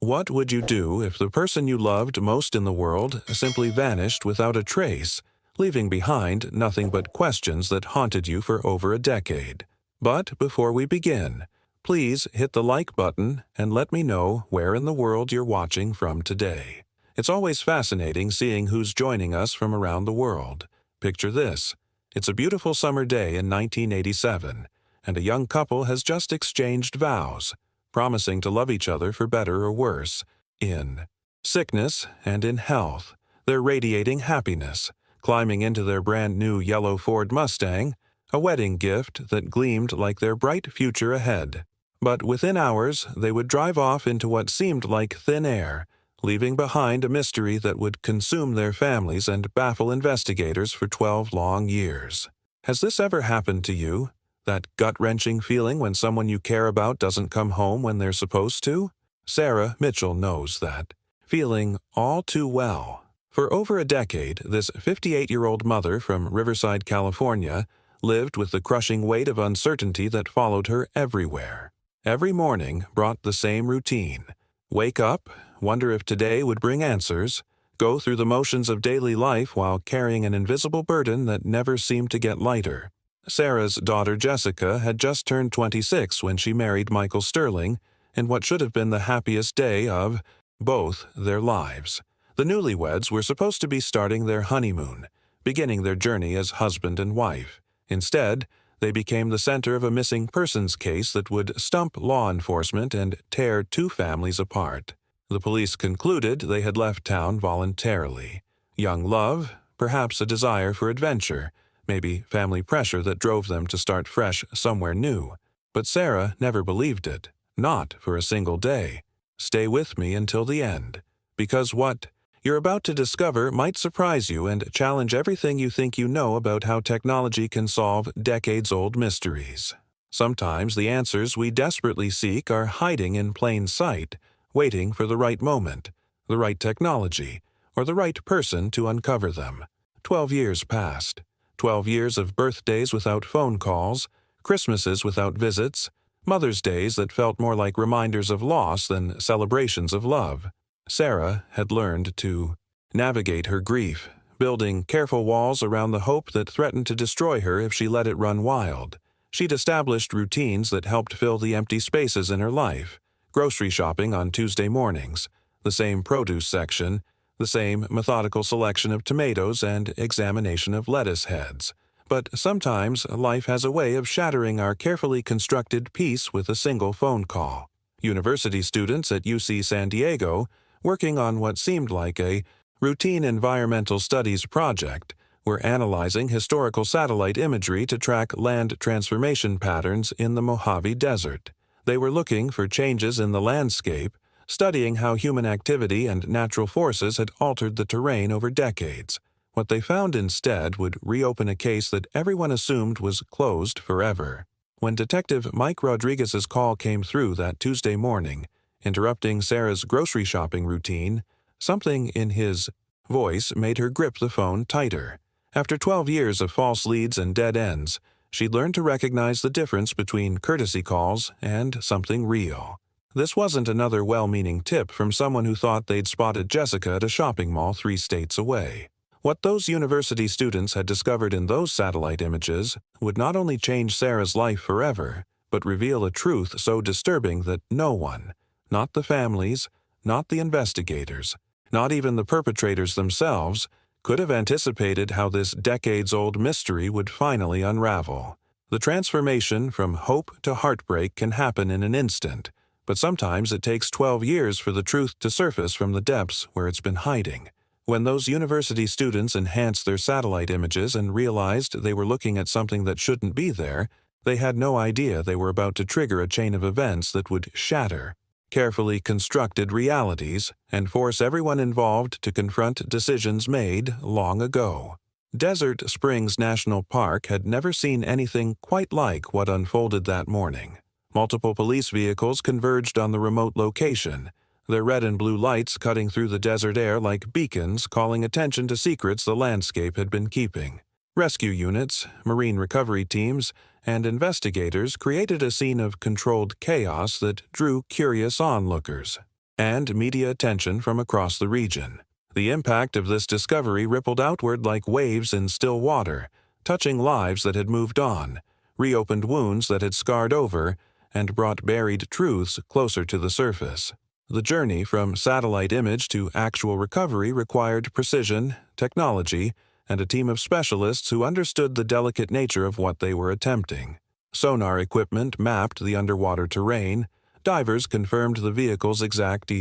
What would you do if the person you loved most in the world simply vanished without a trace, leaving behind nothing but questions that haunted you for over a decade? But before we begin, please hit the like button and let me know where in the world you're watching from today. It's always fascinating seeing who's joining us from around the world. Picture this. It's a beautiful summer day in 1987, and a young couple has just exchanged vows, promising to love each other for better or worse. In sickness and in health, they're radiating happiness, climbing into their brand new yellow Ford Mustang, a wedding gift that gleamed like their bright future ahead. But within hours, they would drive off into what seemed like thin air, leaving behind a mystery that would consume their families and baffle investigators for 12 long years. Has this ever happened to you? That gut-wrenching feeling when someone you care about doesn't come home when they're supposed to? Sarah Mitchell knows that feeling all too well. For over a decade, this 58-year-old mother from Riverside, California, lived with the crushing weight of uncertainty that followed her everywhere. Every morning brought the same routine. Wake up, wonder if today would bring answers, go through the motions of daily life while carrying an invisible burden that never seemed to get lighter. Sarah's daughter Jessica had just turned 26 when she married Michael Sterling in what should have been the happiest day of both their lives. The newlyweds were supposed to be starting their honeymoon, beginning their journey as husband and wife. Instead, they became the center of a missing persons case that would stump law enforcement and tear two families apart. The police concluded they had left town voluntarily. Young love, perhaps a desire for adventure, maybe family pressure that drove them to start fresh somewhere new. But Sarah never believed it, not for a single day. Stay with me until the end, because what you're about to discover might surprise you and challenge everything you think you know about how technology can solve decades-old mysteries. Sometimes the answers we desperately seek are hiding in plain sight, waiting for the right moment, the right technology, or the right person to uncover them. 12 years passed. 12 years of birthdays without phone calls, Christmases without visits, Mother's Days that felt more like reminders of loss than celebrations of love. Sarah had learned to navigate her grief, building careful walls around the hope that threatened to destroy her if she let it run wild. She'd established routines that helped fill the empty spaces in her life. Grocery shopping on Tuesday mornings, the same produce section, the same methodical selection of tomatoes and examination of lettuce heads. But sometimes life has a way of shattering our carefully constructed peace with a single phone call. University students at UC San Diego, working on what seemed like a routine environmental studies project, were analyzing historical satellite imagery to track land transformation patterns in the Mojave Desert. They were looking for changes in the landscape, studying how human activity and natural forces had altered the terrain over decades. What they found instead would reopen a case that everyone assumed was closed forever. When Detective Mike Rodriguez's call came through that Tuesday morning, interrupting Sarah's grocery shopping routine, something in his voice made her grip the phone tighter. After 12 years of false leads and dead ends, she'd learned to recognize the difference between courtesy calls and something real. This wasn't another well-meaning tip from someone who thought they'd spotted Jessica at a shopping mall 3 states away. What those university students had discovered in those satellite images would not only change Sarah's life forever, but reveal a truth so disturbing that no one, not the families, not the investigators, not even the perpetrators themselves, could have anticipated how this decades-old mystery would finally unravel. The transformation from hope to heartbreak can happen in an instant, but sometimes it takes 12 years for the truth to surface from the depths where it's been hiding. When those university students enhanced their satellite images and realized they were looking at something that shouldn't be there, they had no idea they were about to trigger a chain of events that would shatter carefully constructed realities and force everyone involved to confront decisions made long ago. Desert Springs National Park had never seen anything quite like what unfolded that morning. Multiple police vehicles converged on the remote location, their red and blue lights cutting through the desert air like beacons calling attention to secrets the landscape had been keeping. Rescue units, marine recovery teams, and investigators created a scene of controlled chaos that drew curious onlookers. and media attention from across the region. The impact of this discovery rippled outward like waves in still water, touching lives that had moved on, reopened wounds that had scarred over, and brought buried truths closer to the surface. The journey from satellite image to actual recovery required precision, technology, and a team of specialists who understood the delicate nature of what they were attempting. Sonar equipment mapped the underwater terrain, divers confirmed the vehicle's exact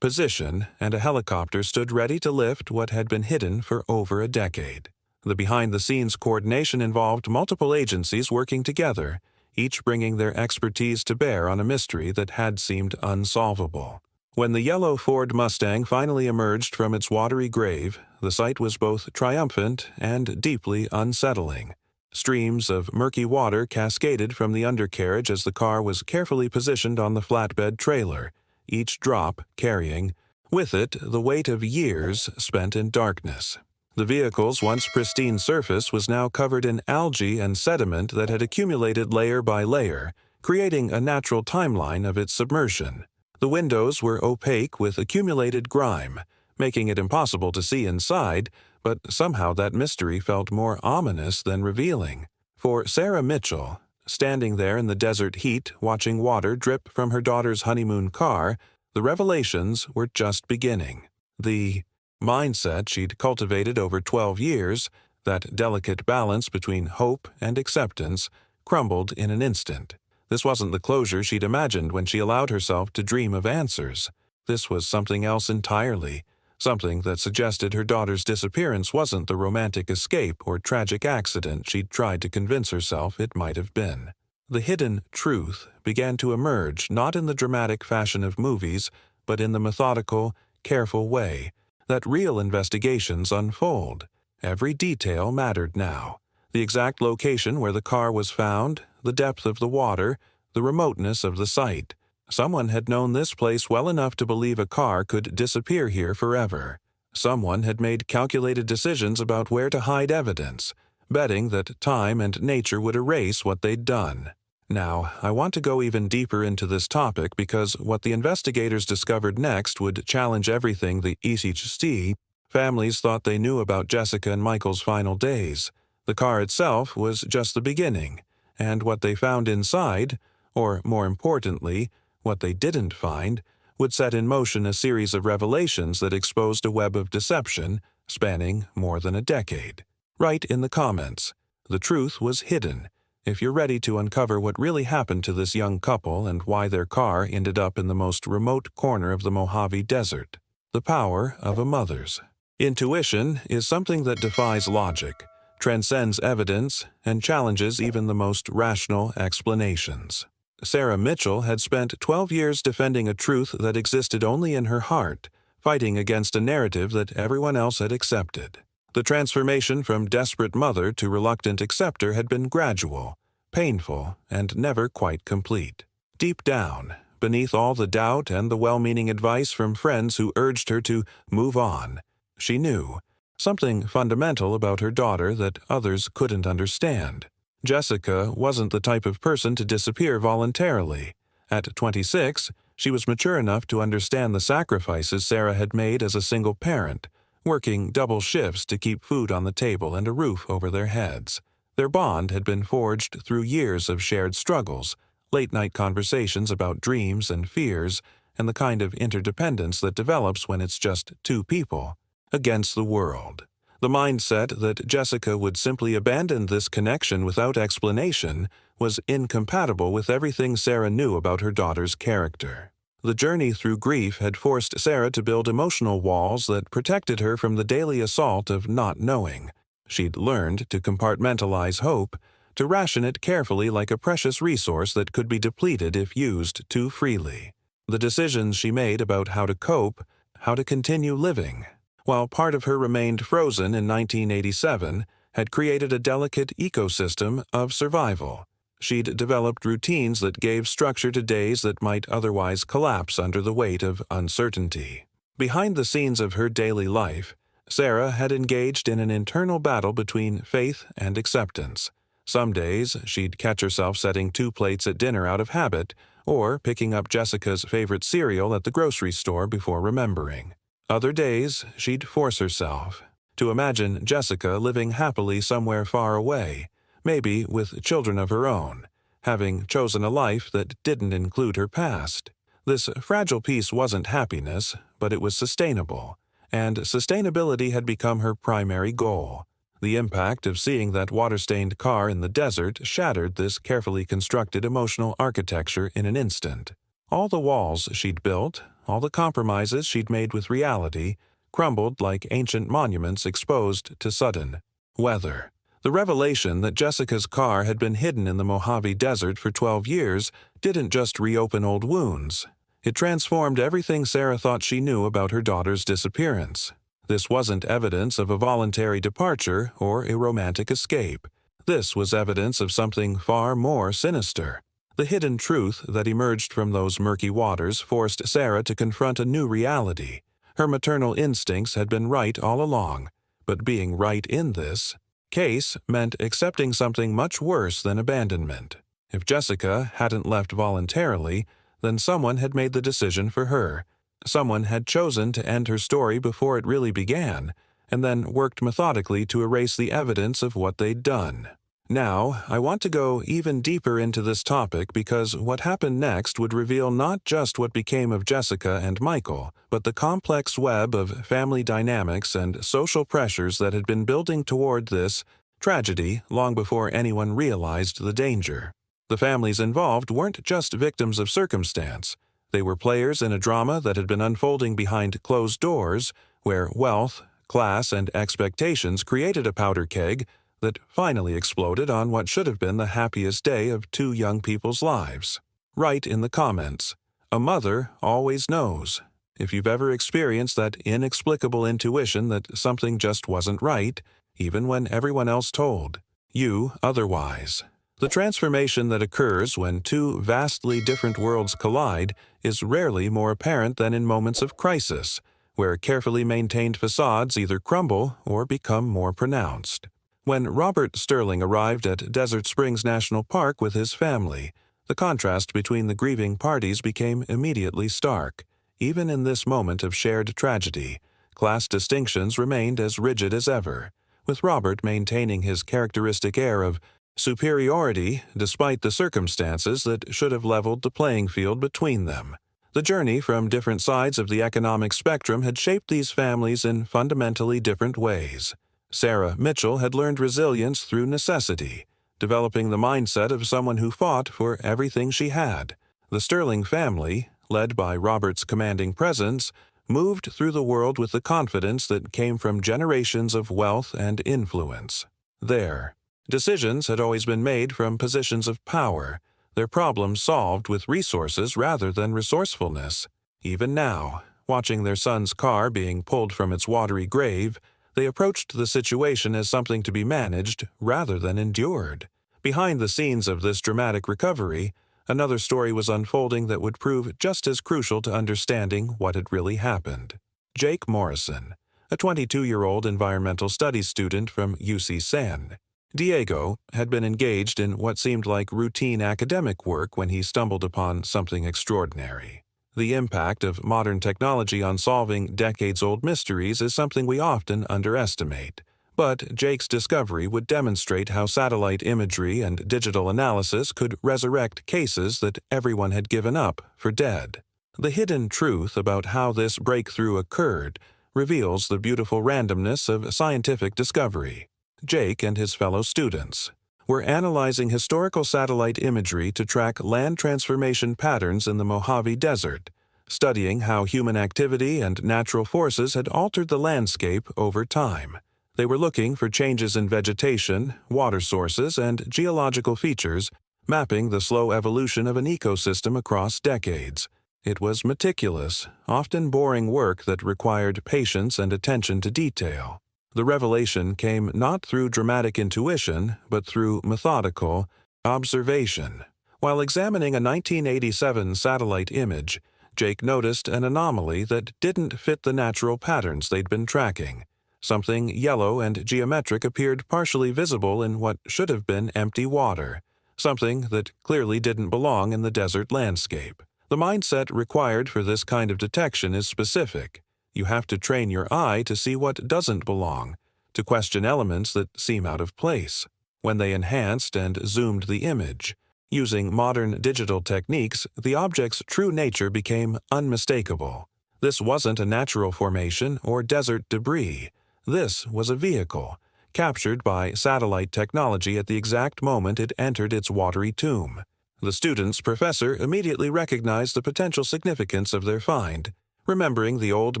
position, and a helicopter stood ready to lift what had been hidden for over a decade. The behind-the-scenes coordination involved multiple agencies working together, each bringing their expertise to bear on a mystery that had seemed unsolvable. When the yellow Ford Mustang finally emerged from its watery grave, the sight was both triumphant and deeply unsettling. Streams of murky water cascaded from the undercarriage as the car was carefully positioned on the flatbed trailer, each drop carrying, with it, the weight of years spent in darkness. The vehicle's once pristine surface was now covered in algae and sediment that had accumulated layer by layer, creating a natural timeline of its submersion. The windows were opaque with accumulated grime, making it impossible to see inside, but somehow that mystery felt more ominous than revealing. For Sarah Mitchell, standing there in the desert heat watching water drip from her daughter's honeymoon car, the revelations were just beginning. The mindset she'd cultivated over 12 years, that delicate balance between hope and acceptance, crumbled in an instant. This wasn't the closure she'd imagined when she allowed herself to dream of answers. This was something else entirely, something that suggested her daughter's disappearance wasn't the romantic escape or tragic accident she'd tried to convince herself it might have been. The hidden truth began to emerge not in the dramatic fashion of movies, but in the methodical, careful way that real investigations unfold. Every detail mattered now. The exact location where the car was found, the depth of the water, the remoteness of the site. Someone had known this place well enough to believe a car could disappear here forever. Someone had made calculated decisions about where to hide evidence, betting that time and nature would erase what they'd done. Now, I want to go even deeper into this topic because what the investigators discovered next would challenge everything the ECHC families thought they knew about Jessica and Michael's final days. The car itself was just the beginning, and what they found inside, or more importantly, what they didn't find, would set in motion a series of revelations that exposed a web of deception spanning more than a decade. Write in the comments. The truth was hidden. If you're ready to uncover what really happened to this young couple and why their car ended up in the most remote corner of the Mojave Desert. The power of a mother's. Intuition is something that defies logic, transcends evidence, and challenges even the most rational explanations. Sarah Mitchell had spent 12 years defending a truth that existed only in her heart, fighting against a narrative that everyone else had accepted. The transformation from desperate mother to reluctant acceptor had been gradual, painful, and never quite complete. Deep down, beneath all the doubt and the well-meaning advice from friends who urged her to move on, she knew something fundamental about her daughter that others couldn't understand. Jessica wasn't the type of person to disappear voluntarily. At 26, she was mature enough to understand the sacrifices Sarah had made as a single parent, working double shifts to keep food on the table and a roof over their heads. Their bond had been forged through years of shared struggles, late-night conversations about dreams and fears, and the kind of interdependence that develops when it's just two people against the world. The mindset that Jessica would simply abandon this connection without explanation was incompatible with everything Sarah knew about her daughter's character. The journey through grief had forced Sarah to build emotional walls that protected her from the daily assault of not knowing. She'd learned to compartmentalize hope, to ration it carefully like a precious resource that could be depleted if used too freely. The decisions she made about how to cope, how to continue living, while part of her remained frozen in 1987, had created a delicate ecosystem of survival. She'd developed routines that gave structure to days that might otherwise collapse under the weight of uncertainty. Behind the scenes of her daily life, Sarah had engaged in an internal battle between faith and acceptance. Some days, she'd catch herself setting 2 plates at dinner out of habit, or picking up Jessica's favorite cereal at the grocery store before remembering. Other days, she'd force herself to imagine Jessica living happily somewhere far away, maybe with children of her own, having chosen a life that didn't include her past. This fragile piece wasn't happiness, but it was sustainable, and sustainability had become her primary goal. The impact of seeing that water-stained car in the desert shattered this carefully constructed emotional architecture in an instant. All the walls she'd built, all the compromises she'd made with reality, crumbled like ancient monuments exposed to sudden weather. The revelation that Jessica's car had been hidden in the Mojave Desert for 12 years didn't just reopen old wounds. It transformed everything Sarah thought she knew about her daughter's disappearance. This wasn't evidence of a voluntary departure or a romantic escape. This was evidence of something far more sinister. The hidden truth that emerged from those murky waters forced Sarah to confront a new reality. Her maternal instincts had been right all along, but being right in this case meant accepting something much worse than abandonment. If Jessica hadn't left voluntarily, then someone had made the decision for her. Someone had chosen to end her story before it really began, and then worked methodically to erase the evidence of what they'd done. Now, I want to go even deeper into this topic because what happened next would reveal not just what became of Jessica and Michael, but the complex web of family dynamics and social pressures that had been building toward this tragedy long before anyone realized the danger. The families involved weren't just victims of circumstance. They were players in a drama that had been unfolding behind closed doors, where wealth, class, and expectations created a powder keg that finally exploded on what should have been the happiest day of two young people's lives. Write in the comments. A mother always knows. If you've ever experienced that inexplicable intuition that something just wasn't right, even when everyone else told you otherwise. The transformation that occurs when two vastly different worlds collide is rarely more apparent than in moments of crisis, where carefully maintained facades either crumble or become more pronounced. When Robert Sterling arrived at Desert Springs National Park with his family, the contrast between the grieving parties became immediately stark. Even in this moment of shared tragedy, class distinctions remained as rigid as ever, with Robert maintaining his characteristic air of superiority despite the circumstances that should have leveled the playing field between them. The journey from different sides of the economic spectrum had shaped these families in fundamentally different ways. Sarah Mitchell had learned resilience through necessity, developing the mindset of someone who fought for everything she had. The Sterling family, led by Robert's commanding presence, moved through the world with the confidence that came from generations of wealth and influence. Their decisions had always been made from positions of power, their problems solved with resources rather than resourcefulness. Even now, watching their son's car being pulled from its watery grave, they approached the situation as something to be managed rather than endured. Behind the scenes of this dramatic recovery, another story was unfolding that would prove just as crucial to understanding what had really happened. Jake Morrison, a 22-year-old environmental studies student from UC San Diego, had been engaged in what seemed like routine academic work when he stumbled upon something extraordinary. The impact of modern technology on solving decades-old mysteries is something we often underestimate. But Jake's discovery would demonstrate how satellite imagery and digital analysis could resurrect cases that everyone had given up for dead. The hidden truth about how this breakthrough occurred reveals the beautiful randomness of scientific discovery. Jake and his fellow students were analyzing historical satellite imagery to track land transformation patterns in the Mojave Desert, studying how human activity and natural forces had altered the landscape over time. They were looking for changes in vegetation, water sources, and geological features, mapping the slow evolution of an ecosystem across decades. It was meticulous, often boring work that required patience and attention to detail. The revelation came not through dramatic intuition, but through methodical observation. While examining a 1987 satellite image, Jake noticed an anomaly that didn't fit the natural patterns they'd been tracking. Something yellow and geometric appeared partially visible in what should have been empty water. something that clearly didn't belong in the desert landscape. The mindset required for this kind of detection is specific. You have to train your eye to see what doesn't belong, to question elements that seem out of place. When they enhanced and zoomed the image, using modern digital techniques, the object's true nature became unmistakable. This wasn't a natural formation or desert debris. This was a vehicle, captured by satellite technology at the exact moment it entered its watery tomb. The student's professor immediately recognized the potential significance of their find, remembering the old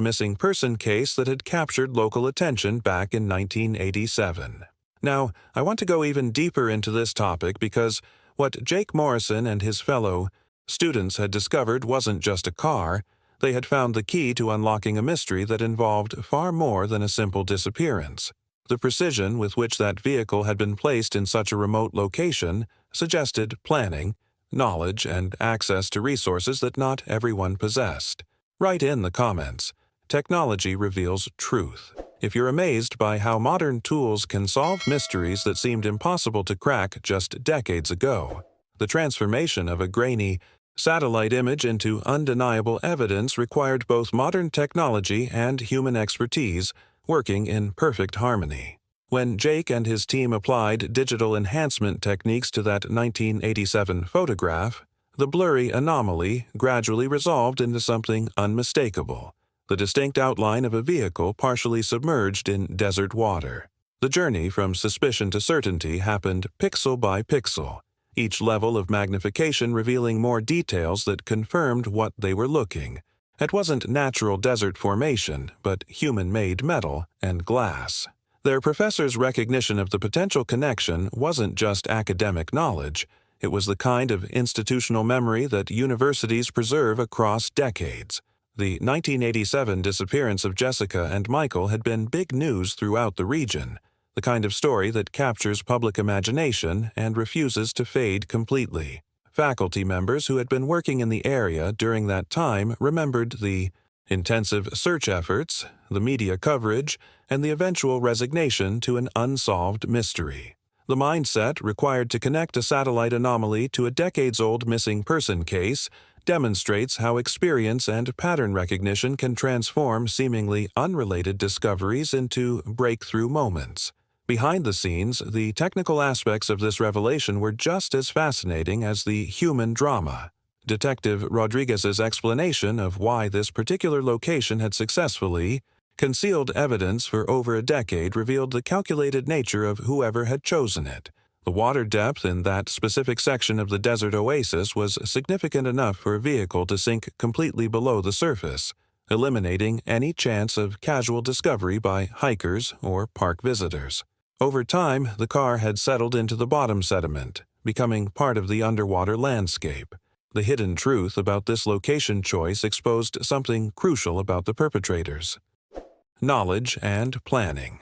missing person case that had captured local attention back in 1987. Now, I want to go even deeper into this topic because what Jake Morrison and his fellow students had discovered wasn't just a car. They had found the key to unlocking a mystery that involved far more than a simple disappearance. The precision with which that vehicle had been placed in such a remote location suggested planning, knowledge, and access to resources that not everyone possessed. Write in the comments. Technology reveals truth. If you're amazed by how modern tools can solve mysteries that seemed impossible to crack just decades ago, the transformation of a grainy satellite image into undeniable evidence required both modern technology and human expertise working in perfect harmony. When Jake and his team applied digital enhancement techniques to that 1987 photograph, the blurry anomaly gradually resolved into something unmistakable, the distinct outline of a vehicle partially submerged in desert water. The journey from suspicion to certainty happened pixel by pixel, each level of magnification revealing more details that confirmed what they were looking. It wasn't natural desert formation, but human-made metal and glass. Their professor's recognition of the potential connection wasn't just academic knowledge. It was the kind of institutional memory that universities preserve across decades. The 1987 disappearance of Jessica and Michael had been big news throughout the region, the kind of story that captures public imagination and refuses to fade completely. Faculty members who had been working in the area during that time remembered the intensive search efforts, the media coverage, and the eventual resignation to an unsolved mystery. The mindset required to connect a satellite anomaly to a decades-old missing person case demonstrates how experience and pattern recognition can transform seemingly unrelated discoveries into breakthrough moments. Behind the scenes, the technical aspects of this revelation were just as fascinating as the human drama. Detective Rodriguez's explanation of why this particular location had successfully concealed evidence for over a decade revealed the calculated nature of whoever had chosen it. The water depth in that specific section of the desert oasis was significant enough for a vehicle to sink completely below the surface, eliminating any chance of casual discovery by hikers or park visitors. Over time, the car had settled into the bottom sediment, becoming part of the underwater landscape. The hidden truth about this location choice exposed something crucial about the perpetrators: knowledge and planning.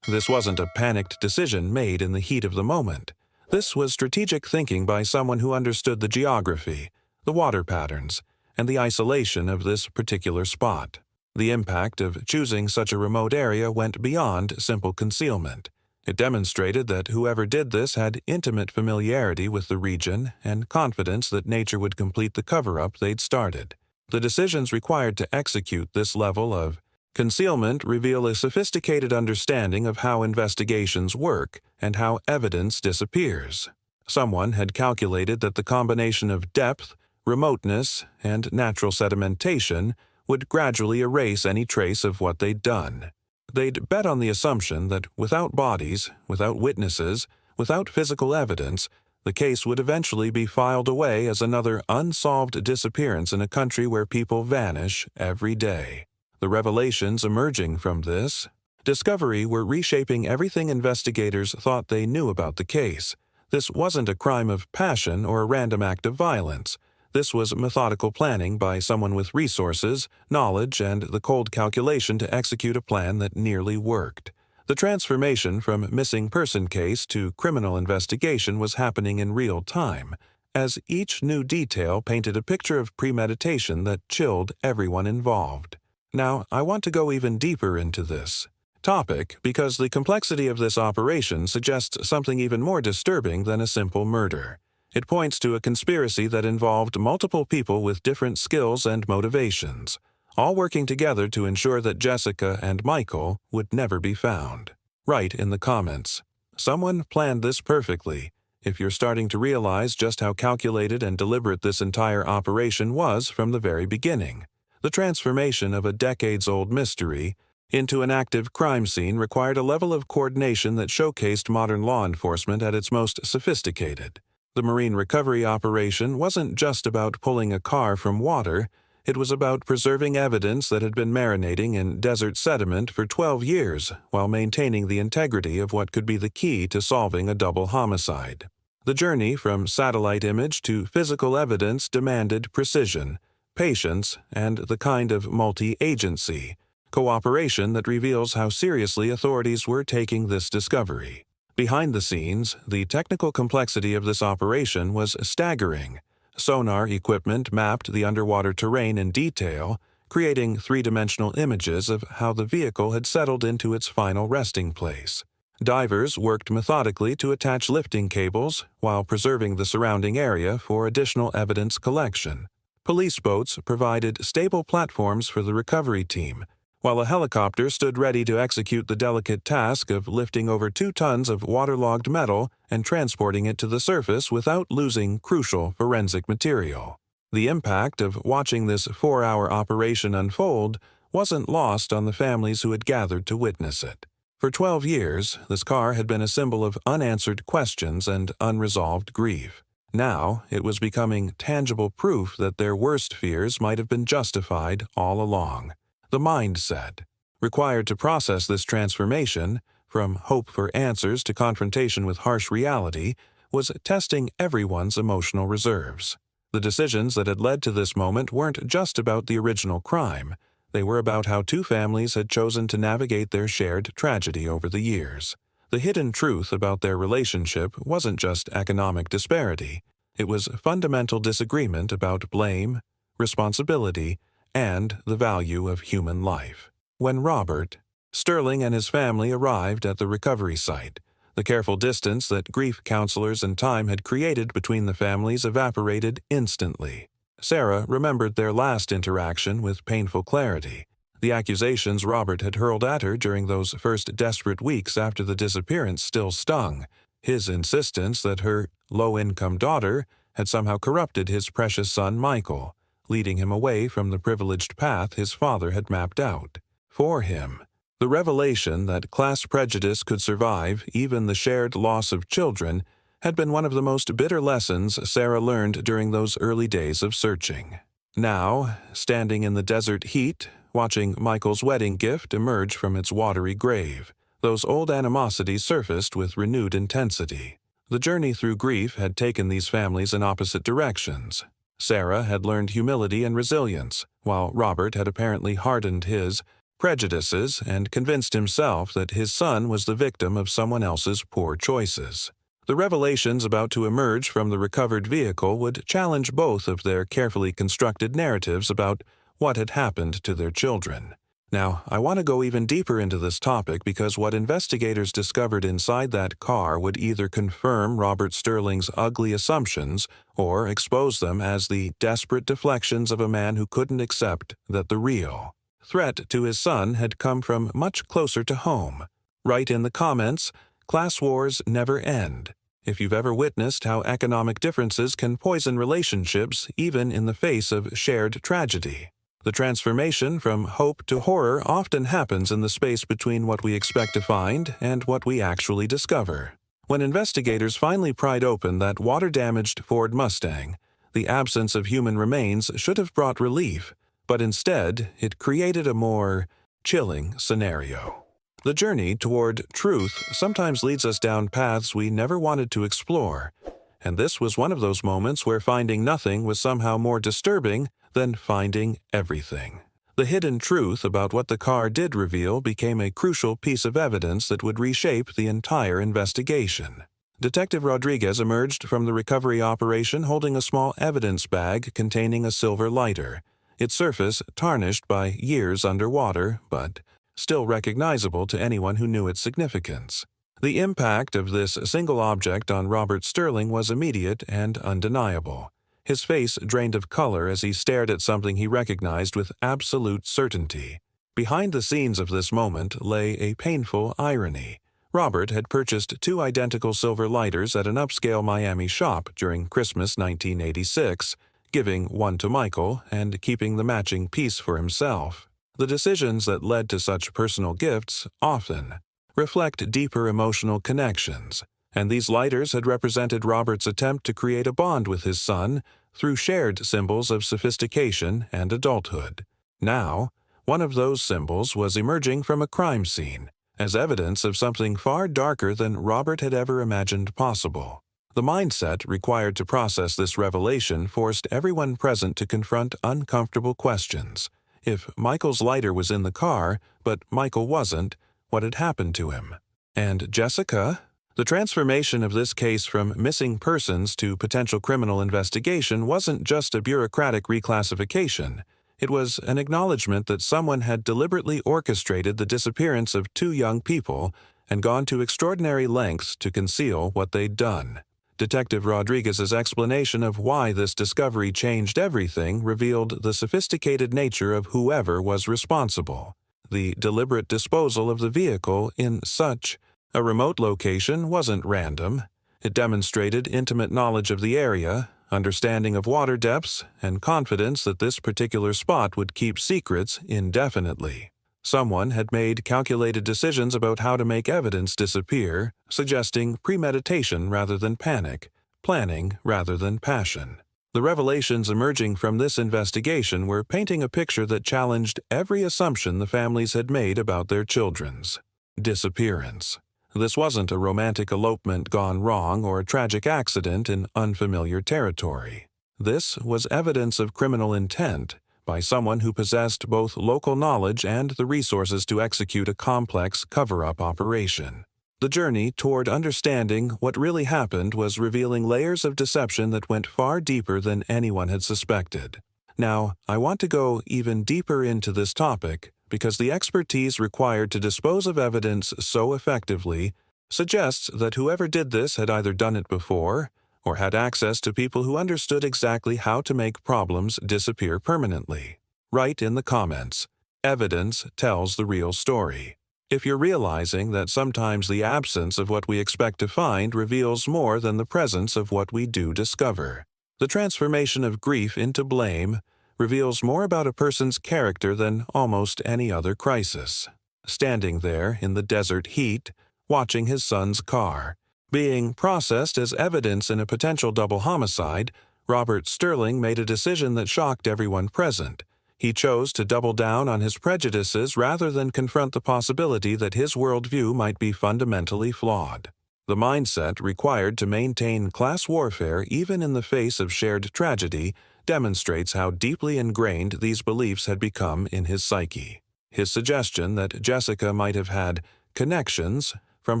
This wasn't a panicked decision made in the heat of the moment. This was strategic thinking by someone who understood the geography, the water patterns, and the isolation of this particular spot. The impact of choosing such a remote area went beyond simple concealment. It demonstrated that whoever did this had intimate familiarity with the region and confidence that nature would complete the cover-up they'd started. The decisions required to execute this level of concealment reveal a sophisticated understanding of how investigations work and how evidence disappears. Someone had calculated that the combination of depth, remoteness, and natural sedimentation would gradually erase any trace of what they'd done. They'd bet on the assumption that without bodies, without witnesses, without physical evidence, the case would eventually be filed away as another unsolved disappearance in a country where people vanish every day. The revelations emerging from this discovery were reshaping everything investigators thought they knew about the case. This wasn't a crime of passion or a random act of violence. This was methodical planning by someone with resources, knowledge, and the cold calculation to execute a plan that nearly worked. The transformation from missing person case to criminal investigation was happening in real time, as each new detail painted a picture of premeditation that chilled everyone involved. Now, I want to go even deeper into this topic because the complexity of this operation suggests something even more disturbing than a simple murder. It points to a conspiracy that involved multiple people with different skills and motivations, all working together to ensure that Jessica and Michael would never be found. Write in the comments, "Someone planned this perfectly," if you're starting to realize just how calculated and deliberate this entire operation was from the very beginning. The transformation of a decades-old mystery into an active crime scene required a level of coordination that showcased modern law enforcement at its most sophisticated. The marine recovery operation wasn't just about pulling a car from water, it was about preserving evidence that had been marinating in desert sediment for 12 years while maintaining the integrity of what could be the key to solving a double homicide. The journey from satellite image to physical evidence demanded precision, patience, and the kind of multi-agency cooperation that reveals how seriously authorities were taking this discovery. Behind the scenes, the technical complexity of this operation was staggering. Sonar equipment mapped the underwater terrain in detail, creating three-dimensional images of how the vehicle had settled into its final resting place. Divers worked methodically to attach lifting cables while preserving the surrounding area for additional evidence collection. Police boats provided stable platforms for the recovery team, while a helicopter stood ready to execute the delicate task of lifting over 2 tons of waterlogged metal and transporting it to the surface without losing crucial forensic material. The impact of watching this 4-hour operation unfold wasn't lost on the families who had gathered to witness it. For 12 years, this car had been a symbol of unanswered questions and unresolved grief. Now, it was becoming tangible proof that their worst fears might have been justified all along. The mindset required to process this transformation, from hope for answers to confrontation with harsh reality, was testing everyone's emotional reserves. The decisions that had led to this moment weren't just about the original crime. They were about how 2 families had chosen to navigate their shared tragedy over the years. The hidden truth about their relationship wasn't just economic disparity. It was fundamental disagreement about blame, responsibility, and the value of human life. When Robert Sterling and his family arrived at the recovery site, the careful distance that grief counselors and time had created between the families evaporated instantly. Sarah remembered their last interaction with painful clarity. The accusations Robert had hurled at her during those first desperate weeks after the disappearance still stung. His insistence that her low-income daughter had somehow corrupted his precious son Michael, leading him away from the privileged path his father had mapped out for him. The revelation that class prejudice could survive even the shared loss of children had been one of the most bitter lessons Sarah learned during those early days of searching. Now, standing in the desert heat, watching Michael's wedding gift emerge from its watery grave, those old animosities surfaced with renewed intensity. The journey through grief had taken these families in opposite directions. Sarah had learned humility and resilience, while Robert had apparently hardened his prejudices and convinced himself that his son was the victim of someone else's poor choices. The revelations about to emerge from the recovered vehicle would challenge both of their carefully constructed narratives about what had happened to their children. Now, I want to go even deeper into this topic because what investigators discovered inside that car would either confirm Robert Sterling's ugly assumptions or expose them as the desperate deflections of a man who couldn't accept that the real threat to his son had come from much closer to home. Write in the comments, "Class wars never end," if you've ever witnessed how economic differences can poison relationships even in the face of shared tragedy. The transformation from hope to horror often happens in the space between what we expect to find and what we actually discover. When investigators finally pried open that water-damaged Ford Mustang, the absence of human remains should have brought relief, but instead it created a more chilling scenario. The journey toward truth sometimes leads us down paths we never wanted to explore, and this was one of those moments where finding nothing was somehow more disturbing than finding everything. The hidden truth about what the car did reveal became a crucial piece of evidence that would reshape the entire investigation. Detective Rodriguez emerged from the recovery operation holding a small evidence bag containing a silver lighter, its surface tarnished by years underwater, but still recognizable to anyone who knew its significance. The impact of this single object on Robert Sterling was immediate and undeniable. His face drained of color as he stared at something he recognized with absolute certainty. Behind the scenes of this moment lay a painful irony. Robert had purchased two identical silver lighters at an upscale Miami shop during Christmas 1986, giving one to Michael and keeping the matching piece for himself. The decisions that led to such personal gifts often reflect deeper emotional connections, and these lighters had represented Robert's attempt to create a bond with his son through shared symbols of sophistication and adulthood. Now, one of those symbols was emerging from a crime scene, as evidence of something far darker than Robert had ever imagined possible. The mindset required to process this revelation forced everyone present to confront uncomfortable questions. If Michael's lighter was in the car, but Michael wasn't, what had happened to him? And Jessica? The transformation of this case from missing persons to potential criminal investigation wasn't just a bureaucratic reclassification. It was an acknowledgement that someone had deliberately orchestrated the disappearance of two young people and gone to extraordinary lengths to conceal what they'd done. Detective Rodriguez's explanation of why this discovery changed everything revealed the sophisticated nature of whoever was responsible. The deliberate disposal of the vehicle in such a remote location wasn't random. It demonstrated intimate knowledge of the area, understanding of water depths, and confidence that this particular spot would keep secrets indefinitely. Someone had made calculated decisions about how to make evidence disappear, suggesting premeditation rather than panic, planning rather than passion. The revelations emerging from this investigation were painting a picture that challenged every assumption the families had made about their children's disappearance. This wasn't a romantic elopement gone wrong or a tragic accident in unfamiliar territory. This was evidence of criminal intent by someone who possessed both local knowledge and the resources to execute a complex cover-up operation. The journey toward understanding what really happened was revealing layers of deception that went far deeper than anyone had suspected. Now, I want to go even deeper into this topic because the expertise required to dispose of evidence so effectively suggests that whoever did this had either done it before or had access to people who understood exactly how to make problems disappear permanently. Write in the comments, "Evidence tells the real story," if you're realizing that sometimes the absence of what we expect to find reveals more than the presence of what we do discover. The transformation of grief into blame reveals more about a person's character than almost any other crisis. Standing there in the desert heat, watching his son's car, being processed as evidence in a potential double homicide, Robert Sterling made a decision that shocked everyone present. He chose to double down on his prejudices rather than confront the possibility that his worldview might be fundamentally flawed. The mindset required to maintain class warfare even in the face of shared tragedy demonstrates how deeply ingrained these beliefs had become in his psyche. His suggestion that Jessica might have had connections from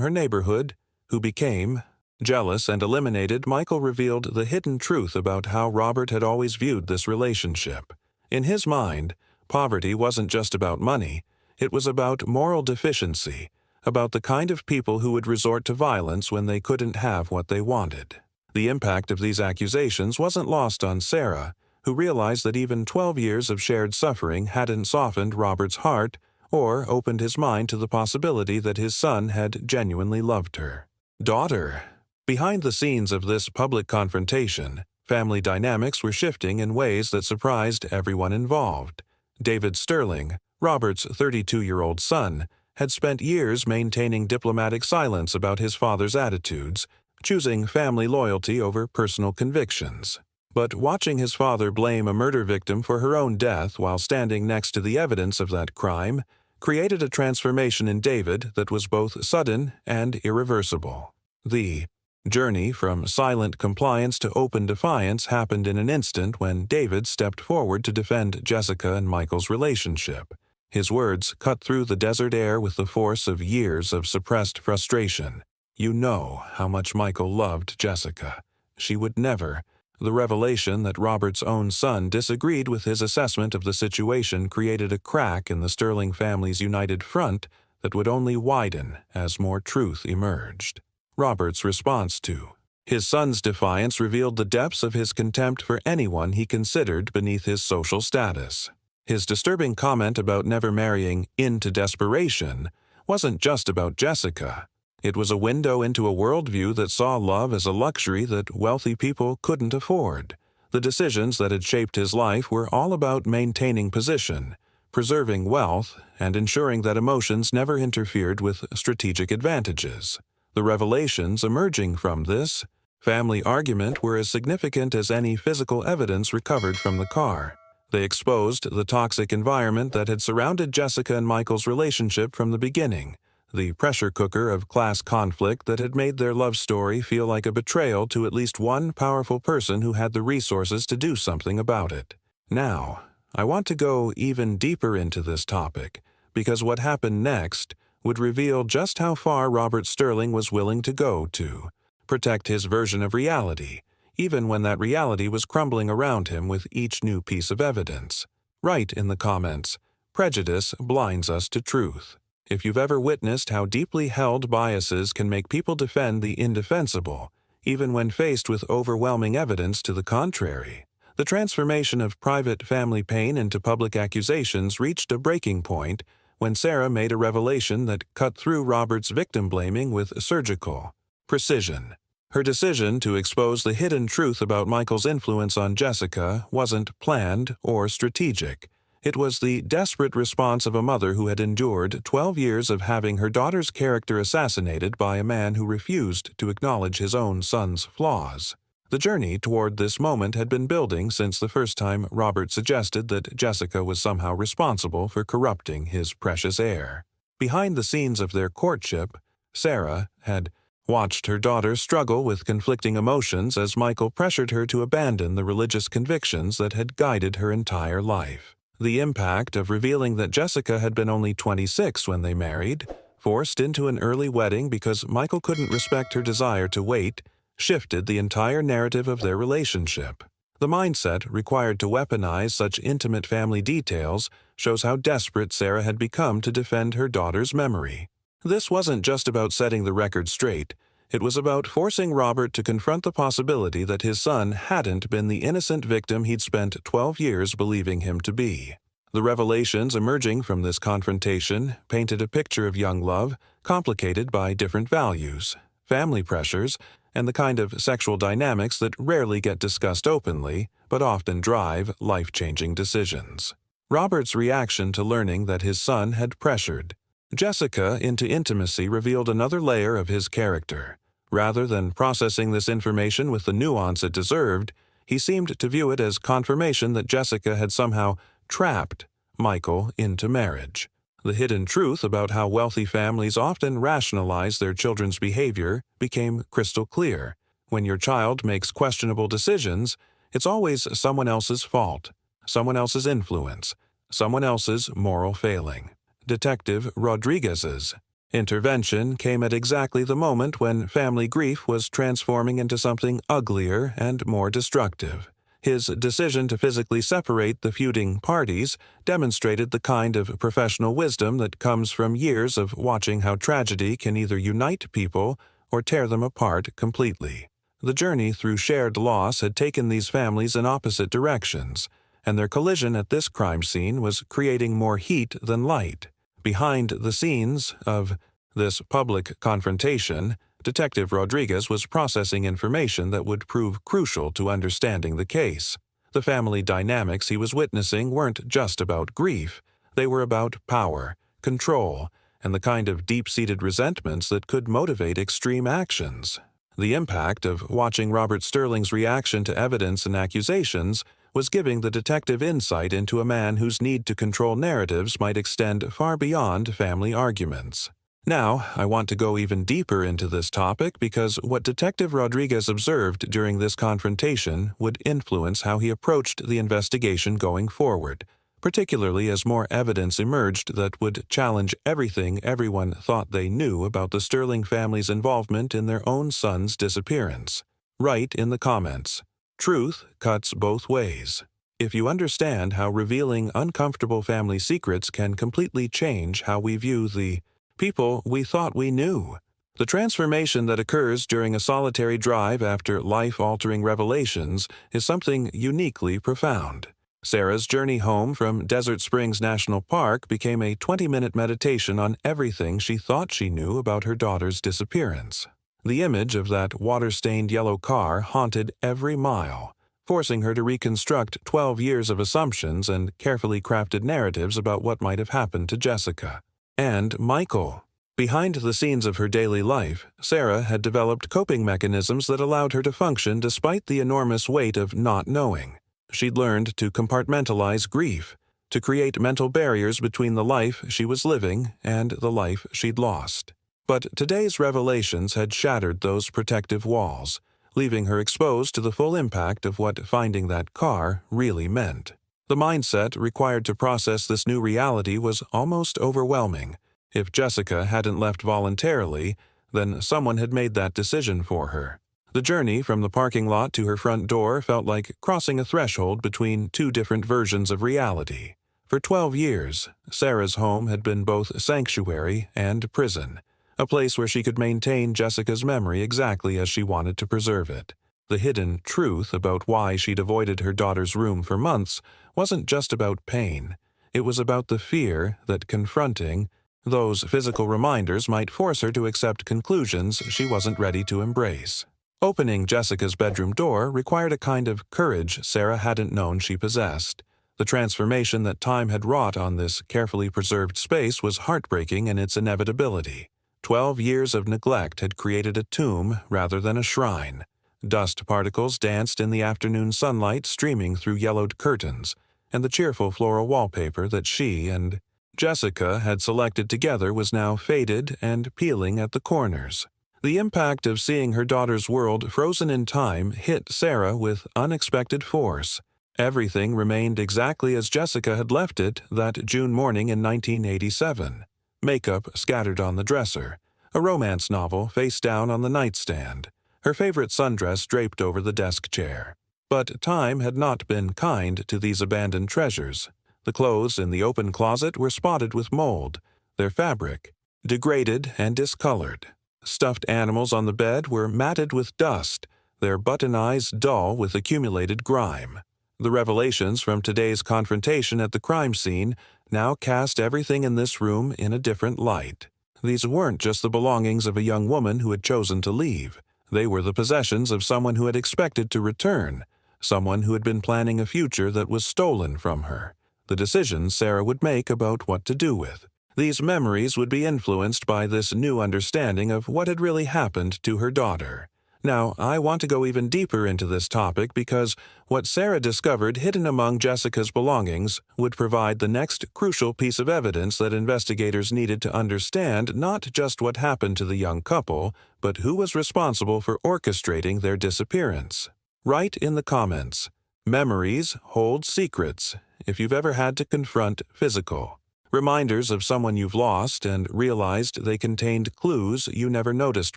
her neighborhood who became jealous and eliminated Michael revealed the hidden truth about how Robert had always viewed this relationship. In his mind, poverty wasn't just about money, it was about moral deficiency, about the kind of people who would resort to violence when they couldn't have what they wanted. The impact of these accusations wasn't lost on Sarah, who realized that even 12 years of shared suffering hadn't softened Robert's heart or opened his mind to the possibility that his son had genuinely loved her. Daughter. Behind the scenes of this public confrontation, family dynamics were shifting in ways that surprised everyone involved. David Sterling, Robert's 32-year-old son, had spent years maintaining diplomatic silence about his father's attitudes, choosing family loyalty over personal convictions. But watching his father blame a murder victim for her own death while standing next to the evidence of that crime created a transformation in David that was both sudden and irreversible. The journey from silent compliance to open defiance happened in an instant when David stepped forward to defend Jessica and Michael's relationship. His words cut through the desert air with the force of years of suppressed frustration. "You know how much Michael loved Jessica. She would never." The revelation that Robert's own son disagreed with his assessment of the situation created a crack in the Sterling family's united front that would only widen as more truth emerged. Robert's response to his son's defiance revealed the depths of his contempt for anyone he considered beneath his social status. His disturbing comment about never marrying into desperation wasn't just about Jessica. It was a window into a worldview that saw love as a luxury that wealthy people couldn't afford. The decisions that had shaped his life were all about maintaining position, preserving wealth, and ensuring that emotions never interfered with strategic advantages. The revelations emerging from this family argument were as significant as any physical evidence recovered from the car. They exposed the toxic environment that had surrounded Jessica and Michael's relationship from the beginning, the pressure cooker of class conflict that had made their love story feel like a betrayal to at least one powerful person who had the resources to do something about it. Now, I want to go even deeper into this topic, because what happened next would reveal just how far Robert Sterling was willing to go to protect his version of reality, even when that reality was crumbling around him with each new piece of evidence. Write in the comments, "Prejudice blinds us to truth," if you've ever witnessed how deeply held biases can make people defend the indefensible, even when faced with overwhelming evidence to the contrary. The transformation of private family pain into public accusations reached a breaking point when Sarah made a revelation that cut through Robert's victim blaming with surgical precision. Her decision to expose the hidden truth about Michael's influence on Jessica wasn't planned or strategic. It was the desperate response of a mother who had endured 12 years of having her daughter's character assassinated by a man who refused to acknowledge his own son's flaws. The journey toward this moment had been building since the first time Robert suggested that Jessica was somehow responsible for corrupting his precious heir. Behind the scenes of their courtship, Sarah had watched her daughter struggle with conflicting emotions as Michael pressured her to abandon the religious convictions that had guided her entire life. The impact of revealing that Jessica had been only 26 when they married, forced into an early wedding because Michael couldn't respect her desire to wait, shifted the entire narrative of their relationship. The mindset required to weaponize such intimate family details shows how desperate Sarah had become to defend her daughter's memory. This wasn't just about setting the record straight. It was about forcing Robert to confront the possibility that his son hadn't been the innocent victim he'd spent 12 years believing him to be. The revelations emerging from this confrontation painted a picture of young love, complicated by different values, family pressures, and the kind of sexual dynamics that rarely get discussed openly, but often drive life-changing decisions. Robert's reaction to learning that his son had pressured Jessica into intimacy revealed another layer of his character. Rather than processing this information with the nuance it deserved, he seemed to view it as confirmation that Jessica had somehow trapped Michael into marriage. The hidden truth about how wealthy families often rationalize their children's behavior became crystal clear. When your child makes questionable decisions, it's always someone else's fault, someone else's influence, someone else's moral failing. Detective Rodriguez's intervention came at exactly the moment when family grief was transforming into something uglier and more destructive. His decision to physically separate the feuding parties demonstrated the kind of professional wisdom that comes from years of watching how tragedy can either unite people or tear them apart completely. The journey through shared loss had taken these families in opposite directions, and their collision at this crime scene was creating more heat than light. Behind the scenes of this public confrontation, Detective Rodriguez was processing information that would prove crucial to understanding the case. The family dynamics he was witnessing weren't just about grief. They were about power, control, and the kind of deep-seated resentments that could motivate extreme actions. The impact of watching Robert Sterling's reaction to evidence and accusations was giving the detective insight into a man whose need to control narratives might extend far beyond family arguments. Now, I want to go even deeper into this topic because what Detective Rodriguez observed during this confrontation would influence how he approached the investigation going forward, particularly as more evidence emerged that would challenge everything everyone thought they knew about the Sterling family's involvement in their own son's disappearance. Write in the comments, "Truth cuts both ways." If you understand how revealing uncomfortable family secrets can completely change how we view the people we thought we knew. The transformation that occurs during a solitary drive after life-altering revelations is something uniquely profound. Sarah's journey home from Desert Springs National Park became a 20-minute meditation on everything she thought she knew about her daughter's disappearance. The image of that water-stained yellow car haunted every mile, forcing her to reconstruct 12 years of assumptions and carefully crafted narratives about what might have happened to Jessica. And Michael. Behind the scenes of her daily life, Sarah had developed coping mechanisms that allowed her to function despite the enormous weight of not knowing. She'd learned to compartmentalize grief, to create mental barriers between the life she was living and the life she'd lost. But today's revelations had shattered those protective walls, leaving her exposed to the full impact of what finding that car really meant. The mindset required to process this new reality was almost overwhelming. If Jessica hadn't left voluntarily, then someone had made that decision for her. The journey from the parking lot to her front door felt like crossing a threshold between two different versions of reality. For 12 years, Sarah's home had been both sanctuary and prison, a place where she could maintain Jessica's memory exactly as she wanted to preserve it. The hidden truth about why she'd avoided her daughter's room for months wasn't just about pain. It was about the fear that confronting those physical reminders might force her to accept conclusions she wasn't ready to embrace. Opening Jessica's bedroom door required a kind of courage Sarah hadn't known she possessed. The transformation that time had wrought on this carefully preserved space was heartbreaking in its inevitability. 12 years of neglect had created a tomb rather than a shrine. Dust particles danced in the afternoon sunlight streaming through yellowed curtains, and the cheerful floral wallpaper that she and Jessica had selected together was now faded and peeling at the corners. The impact of seeing her daughter's world frozen in time hit Sarah with unexpected force. Everything remained exactly as Jessica had left it that June morning in 1987. Makeup scattered on the dresser, a romance novel face down on the nightstand, her favorite sundress draped over the desk chair. But time had not been kind to these abandoned treasures. The clothes in the open closet were spotted with mold, their fabric degraded and discolored. Stuffed animals on the bed were matted with dust, their button eyes dull with accumulated grime. The revelations from today's confrontation at the crime scene now cast everything in this room in a different light. These weren't just the belongings of a young woman who had chosen to leave. They were the possessions of someone who had expected to return, someone who had been planning a future that was stolen from her. The decisions Sarah would make about what to do with. These memories would be influenced by this new understanding of what had really happened to her daughter. Now, I want to go even deeper into this topic because what Sarah discovered hidden among Jessica's belongings would provide the next crucial piece of evidence that investigators needed to understand not just what happened to the young couple, but who was responsible for orchestrating their disappearance. Write in the comments, "Memories hold secrets," if you've ever had to confront physical reminders of someone you've lost and realized they contained clues you never noticed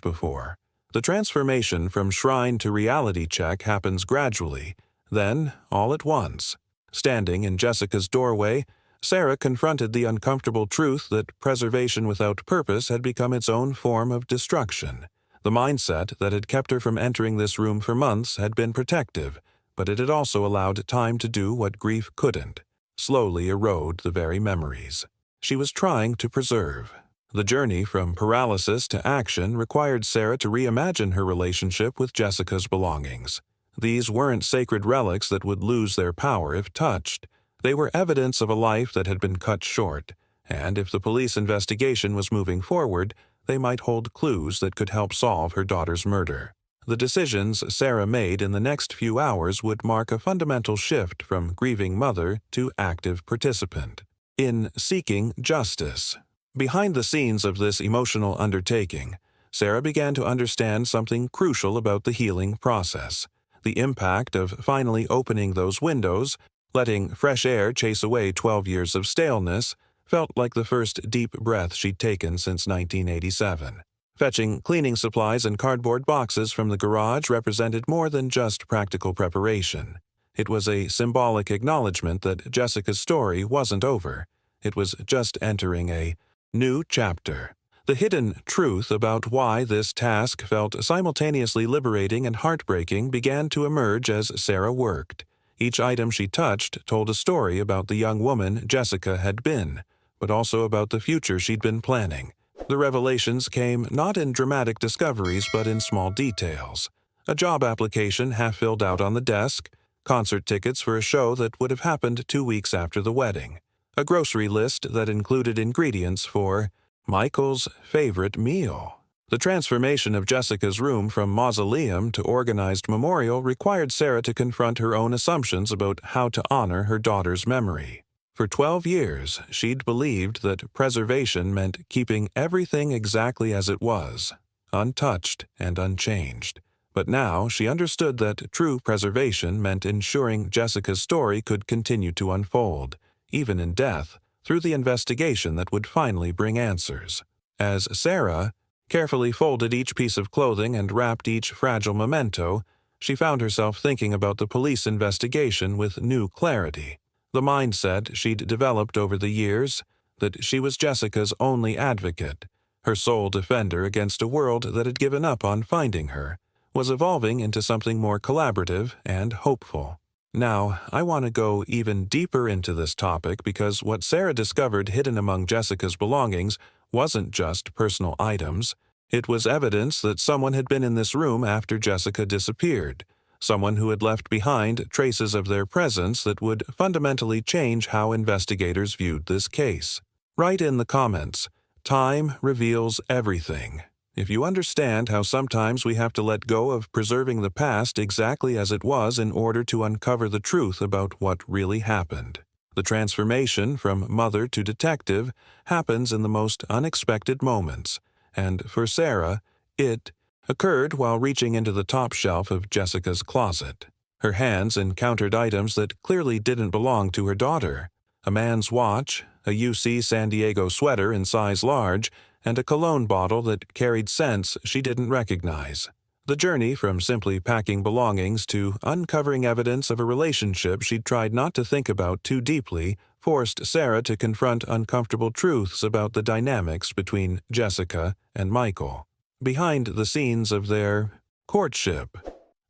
before. The transformation from shrine to reality check happens gradually, then all at once. Standing in Jessica's doorway, Sarah confronted the uncomfortable truth that preservation without purpose had become its own form of destruction. The mindset that had kept her from entering this room for months had been protective, but it had also allowed time to do what grief couldn't, slowly erode the very memories she was trying to preserve. The journey from paralysis to action required Sarah to reimagine her relationship with Jessica's belongings. These weren't sacred relics that would lose their power if touched. They were evidence of a life that had been cut short, and if the police investigation was moving forward, they might hold clues that could help solve her daughter's murder. The decisions Sarah made in the next few hours would mark a fundamental shift from grieving mother to active participant in seeking justice. Behind the scenes of this emotional undertaking, Sarah began to understand something crucial about the healing process. The impact of finally opening those windows, letting fresh air chase away 12 years of staleness, felt like the first deep breath she'd taken since 1987. Fetching cleaning supplies and cardboard boxes from the garage represented more than just practical preparation. It was a symbolic acknowledgement that Jessica's story wasn't over. It was just entering a new chapter. The hidden truth about why this task felt simultaneously liberating and heartbreaking began to emerge as Sarah worked. Each item she touched told a story about the young woman Jessica had been, but also about the future she'd been planning. The revelations came not in dramatic discoveries but in small details. A job application half filled out on the desk, concert tickets for a show that would have happened 2 weeks after the wedding, a grocery list that included ingredients for Michael's favorite meal. The transformation of Jessica's room from mausoleum to organized memorial required Sarah to confront her own assumptions about how to honor her daughter's memory. For 12 years, she'd believed that preservation meant keeping everything exactly as it was, untouched and unchanged. But now she understood that true preservation meant ensuring Jessica's story could continue to unfold, even in death, through the investigation that would finally bring answers. As Sarah carefully folded each piece of clothing and wrapped each fragile memento, she found herself thinking about the police investigation with new clarity. The mindset she'd developed over the years, that she was Jessica's only advocate, her sole defender against a world that had given up on finding her, was evolving into something more collaborative and hopeful. Now, I want to go even deeper into this topic because what Sarah discovered hidden among Jessica's belongings wasn't just personal items. It was evidence that someone had been in this room after Jessica disappeared, someone who had left behind traces of their presence that would fundamentally change how investigators viewed this case. Write in the comments, "Time reveals everything." If you understand how sometimes we have to let go of preserving the past exactly as it was in order to uncover the truth about what really happened. The transformation from mother to detective happens in the most unexpected moments, and for Sarah, it occurred while reaching into the top shelf of Jessica's closet. Her hands encountered items that clearly didn't belong to her daughter: a man's watch, a UC San Diego sweater in size large, and a cologne bottle that carried scents she didn't recognize. The journey from simply packing belongings to uncovering evidence of a relationship she'd tried not to think about too deeply forced Sarah to confront uncomfortable truths about the dynamics between Jessica and Michael. Behind the scenes of their courtship,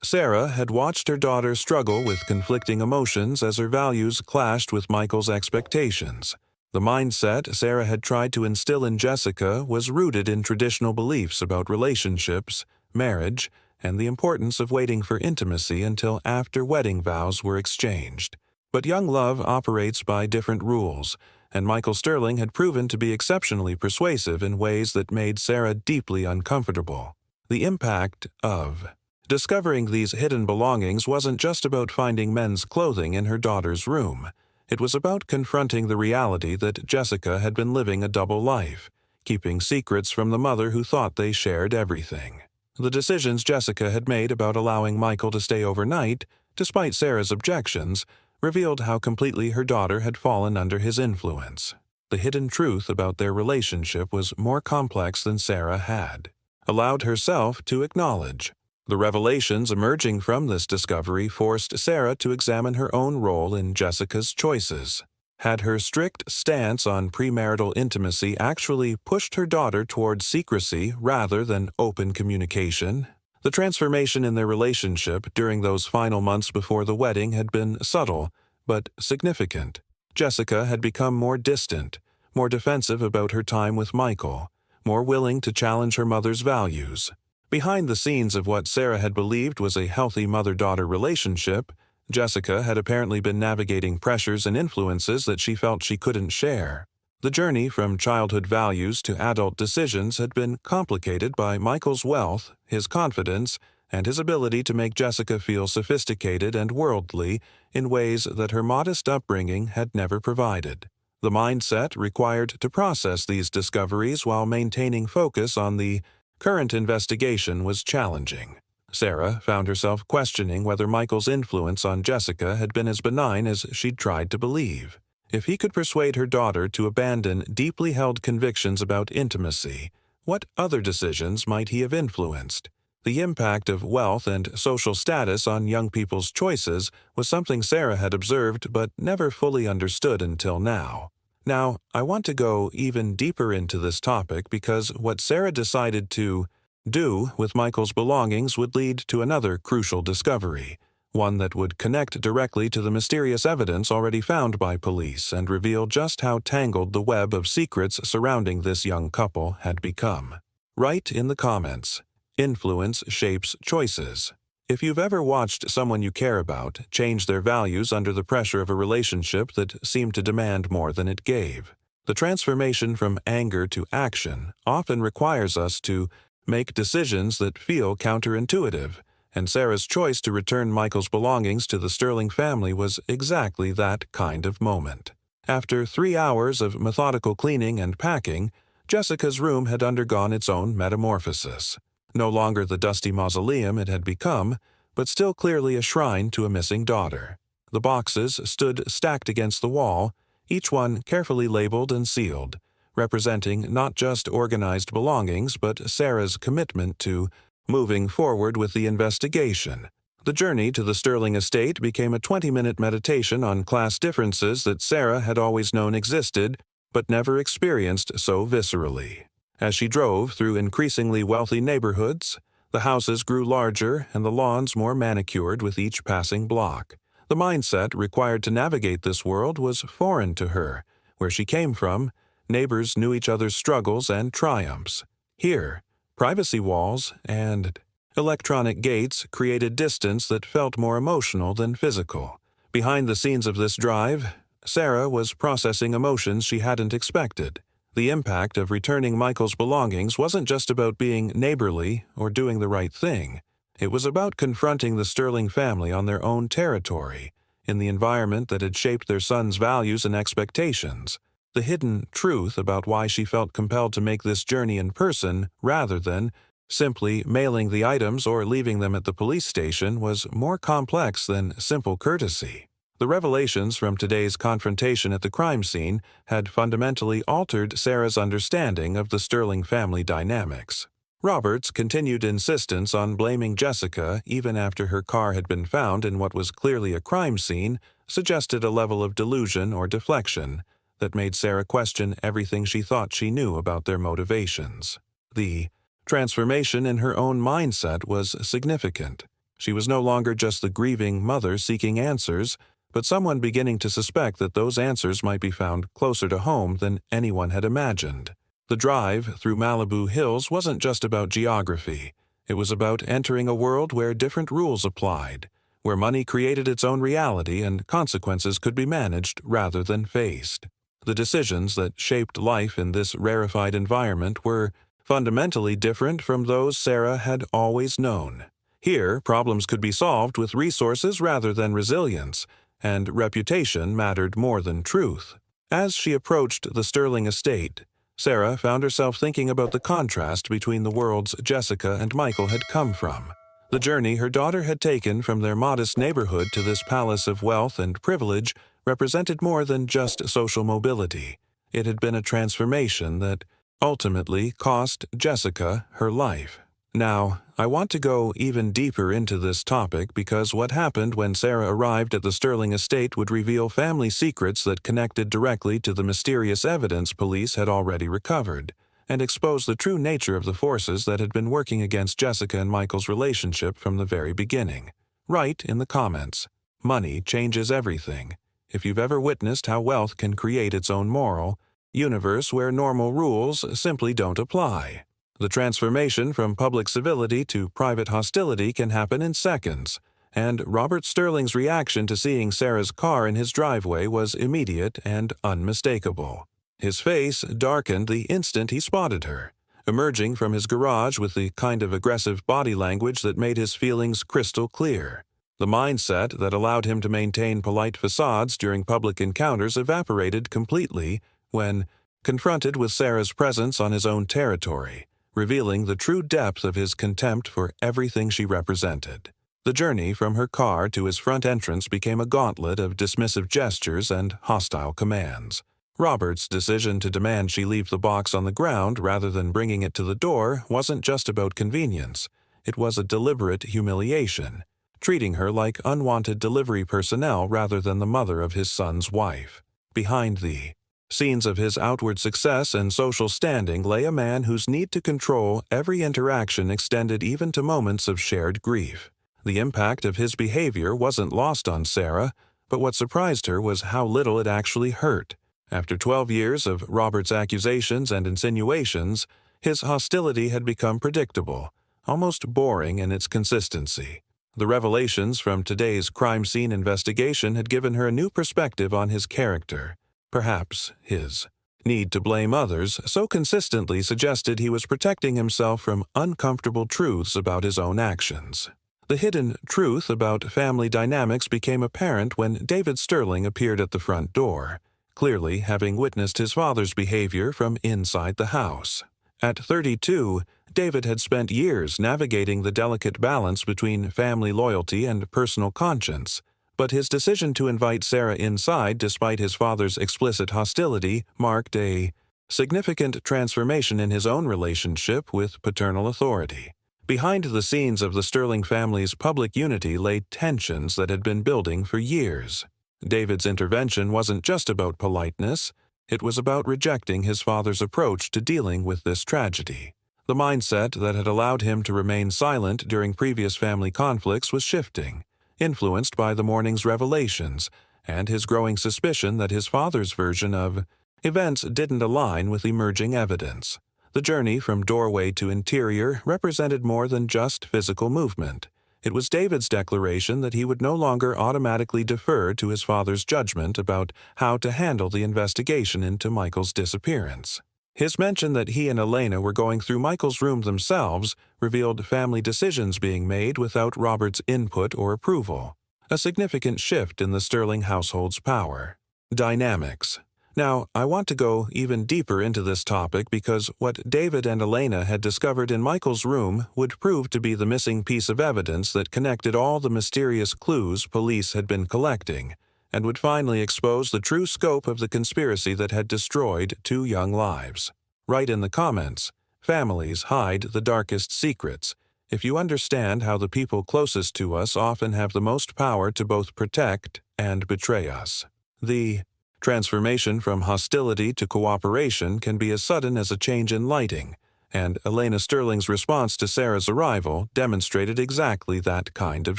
Sarah had watched her daughter struggle with conflicting emotions as her values clashed with Michael's expectations. The mindset Sarah had tried to instill in Jessica was rooted in traditional beliefs about relationships, marriage, and the importance of waiting for intimacy until after wedding vows were exchanged. But young love operates by different rules, and Michael Sterling had proven to be exceptionally persuasive in ways that made Sarah deeply uncomfortable. The impact of discovering these hidden belongings wasn't just about finding men's clothing in her daughter's room. It was about confronting the reality that Jessica had been living a double life, keeping secrets from the mother who thought they shared everything. The decisions Jessica had made about allowing Michael to stay overnight, despite Sarah's objections, revealed how completely her daughter had fallen under his influence. The hidden truth about their relationship was more complex than Sarah had allowed herself to acknowledge. The revelations emerging from this discovery forced Sarah to examine her own role in Jessica's choices. Had her strict stance on premarital intimacy actually pushed her daughter towards secrecy rather than open communication? The transformation in their relationship during those final months before the wedding had been subtle, but significant. Jessica had become more distant, more defensive about her time with Michael, more willing to challenge her mother's values. Behind the scenes of what Sarah had believed was a healthy mother-daughter relationship, Jessica had apparently been navigating pressures and influences that she felt she couldn't share. The journey from childhood values to adult decisions had been complicated by Michael's wealth, his confidence, and his ability to make Jessica feel sophisticated and worldly in ways that her modest upbringing had never provided. The mindset required to process these discoveries while maintaining focus on the current investigation was challenging. Sarah found herself questioning whether Michael's influence on Jessica had been as benign as she'd tried to believe. If he could persuade her daughter to abandon deeply held convictions about intimacy, what other decisions might he have influenced? The impact of wealth and social status on young people's choices was something Sarah had observed but never fully understood until now. Now, I want to go even deeper into this topic because what Sarah decided to do with Michael's belongings would lead to another crucial discovery, one that would connect directly to the mysterious evidence already found by police and reveal just how tangled the web of secrets surrounding this young couple had become. Write in the comments. Influence shapes choices. If you've ever watched someone you care about change their values under the pressure of a relationship that seemed to demand more than it gave, the transformation from anger to action often requires us to make decisions that feel counterintuitive, and Sarah's choice to return Michael's belongings to the Sterling family was exactly that kind of moment. After 3 hours of methodical cleaning and packing, Jessica's room had undergone its own metamorphosis. No longer the dusty mausoleum it had become, but still clearly a shrine to a missing daughter. The boxes stood stacked against the wall, each one carefully labeled and sealed, representing not just organized belongings but Sarah's commitment to moving forward with the investigation. The journey to the Sterling estate became a 20-minute meditation on class differences that Sarah had always known existed but never experienced so viscerally. As she drove through increasingly wealthy neighborhoods, the houses grew larger and the lawns more manicured with each passing block. The mindset required to navigate this world was foreign to her. Where she came from, neighbors knew each other's struggles and triumphs. Here, privacy walls and electronic gates created distance that felt more emotional than physical. Behind the scenes of this drive, Sarah was processing emotions she hadn't expected. The impact of returning Michael's belongings wasn't just about being neighborly or doing the right thing. It was about confronting the Sterling family on their own territory, in the environment that had shaped their son's values and expectations. The hidden truth about why she felt compelled to make this journey in person rather than simply mailing the items or leaving them at the police station was more complex than simple courtesy. The revelations from today's confrontation at the crime scene had fundamentally altered Sarah's understanding of the Sterling family dynamics. Robert's continued insistence on blaming Jessica even after her car had been found in what was clearly a crime scene suggested a level of delusion or deflection that made Sarah question everything she thought she knew about their motivations. The transformation in her own mindset was significant. She was no longer just the grieving mother seeking answers, but someone beginning to suspect that those answers might be found closer to home than anyone had imagined. The drive through Malibu Hills wasn't just about geography. It was about entering a world where different rules applied, where money created its own reality and consequences could be managed rather than faced. The decisions that shaped life in this rarefied environment were fundamentally different from those Sarah had always known. Here, problems could be solved with resources rather than resilience, and reputation mattered more than truth. As she approached the Sterling estate, Sarah found herself thinking about the contrast between the worlds Jessica and Michael had come from. The journey her daughter had taken from their modest neighborhood to this palace of wealth and privilege represented more than just social mobility. It had been a transformation that ultimately cost Jessica her life. Now, I want to go even deeper into this topic because what happened when Sarah arrived at the Sterling estate would reveal family secrets that connected directly to the mysterious evidence police had already recovered, and expose the true nature of the forces that had been working against Jessica and Michael's relationship from the very beginning. Write in the comments. Money changes everything. If you've ever witnessed how wealth can create its own moral universe where normal rules simply don't apply. The transformation from public civility to private hostility can happen in seconds, and Robert Sterling's reaction to seeing Sarah's car in his driveway was immediate and unmistakable. His face darkened the instant he spotted her, emerging from his garage with the kind of aggressive body language that made his feelings crystal clear. The mindset that allowed him to maintain polite facades during public encounters evaporated completely when confronted with Sarah's presence on his own territory, revealing the true depth of his contempt for everything she represented. The journey from her car to his front entrance became a gauntlet of dismissive gestures and hostile commands. Robert's decision to demand she leave the box on the ground rather than bringing it to the door wasn't just about convenience. It was a deliberate humiliation, treating her like unwanted delivery personnel rather than the mother of his son's wife. Behind the Scenes of his outward success and social standing lay a man whose need to control every interaction extended even to moments of shared grief. The impact of his behavior wasn't lost on Sarah, but what surprised her was how little it actually hurt. After 12 years of Robert's accusations and insinuations, his hostility had become predictable, almost boring in its consistency. The revelations from today's crime scene investigation had given her a new perspective on his character. Perhaps his need to blame others so consistently suggested he was protecting himself from uncomfortable truths about his own actions. The hidden truth about family dynamics became apparent when David Sterling appeared at the front door, clearly having witnessed his father's behavior from inside the house. At 32, David had spent years navigating the delicate balance between family loyalty and personal conscience, but his decision to invite Sarah inside despite his father's explicit hostility marked a significant transformation in his own relationship with paternal authority. Behind the scenes of the Sterling family's public unity lay tensions that had been building for years. David's intervention wasn't just about politeness, it was about rejecting his father's approach to dealing with this tragedy. The mindset that had allowed him to remain silent during previous family conflicts was shifting, influenced by the morning's revelations and his growing suspicion that his father's version of events didn't align with emerging evidence. The journey from doorway to interior represented more than just physical movement. It was David's declaration that he would no longer automatically defer to his father's judgment about how to handle the investigation into Michael's disappearance. His mention that he and Elena were going through Michael's room themselves revealed family decisions being made without Robert's input or approval, a significant shift in the Sterling household's power. Dynamics. Now, I want to go even deeper into this topic because what David and Elena had discovered in Michael's room would prove to be the missing piece of evidence that connected all the mysterious clues police had been collecting, and would finally expose the true scope of the conspiracy that had destroyed 2 young lives. Write in the comments, families hide the darkest secrets. If you understand how the people closest to us often have the most power to both protect and betray us. The transformation from hostility to cooperation can be as sudden as a change in lighting, and Elena Sterling's response to Sarah's arrival demonstrated exactly that kind of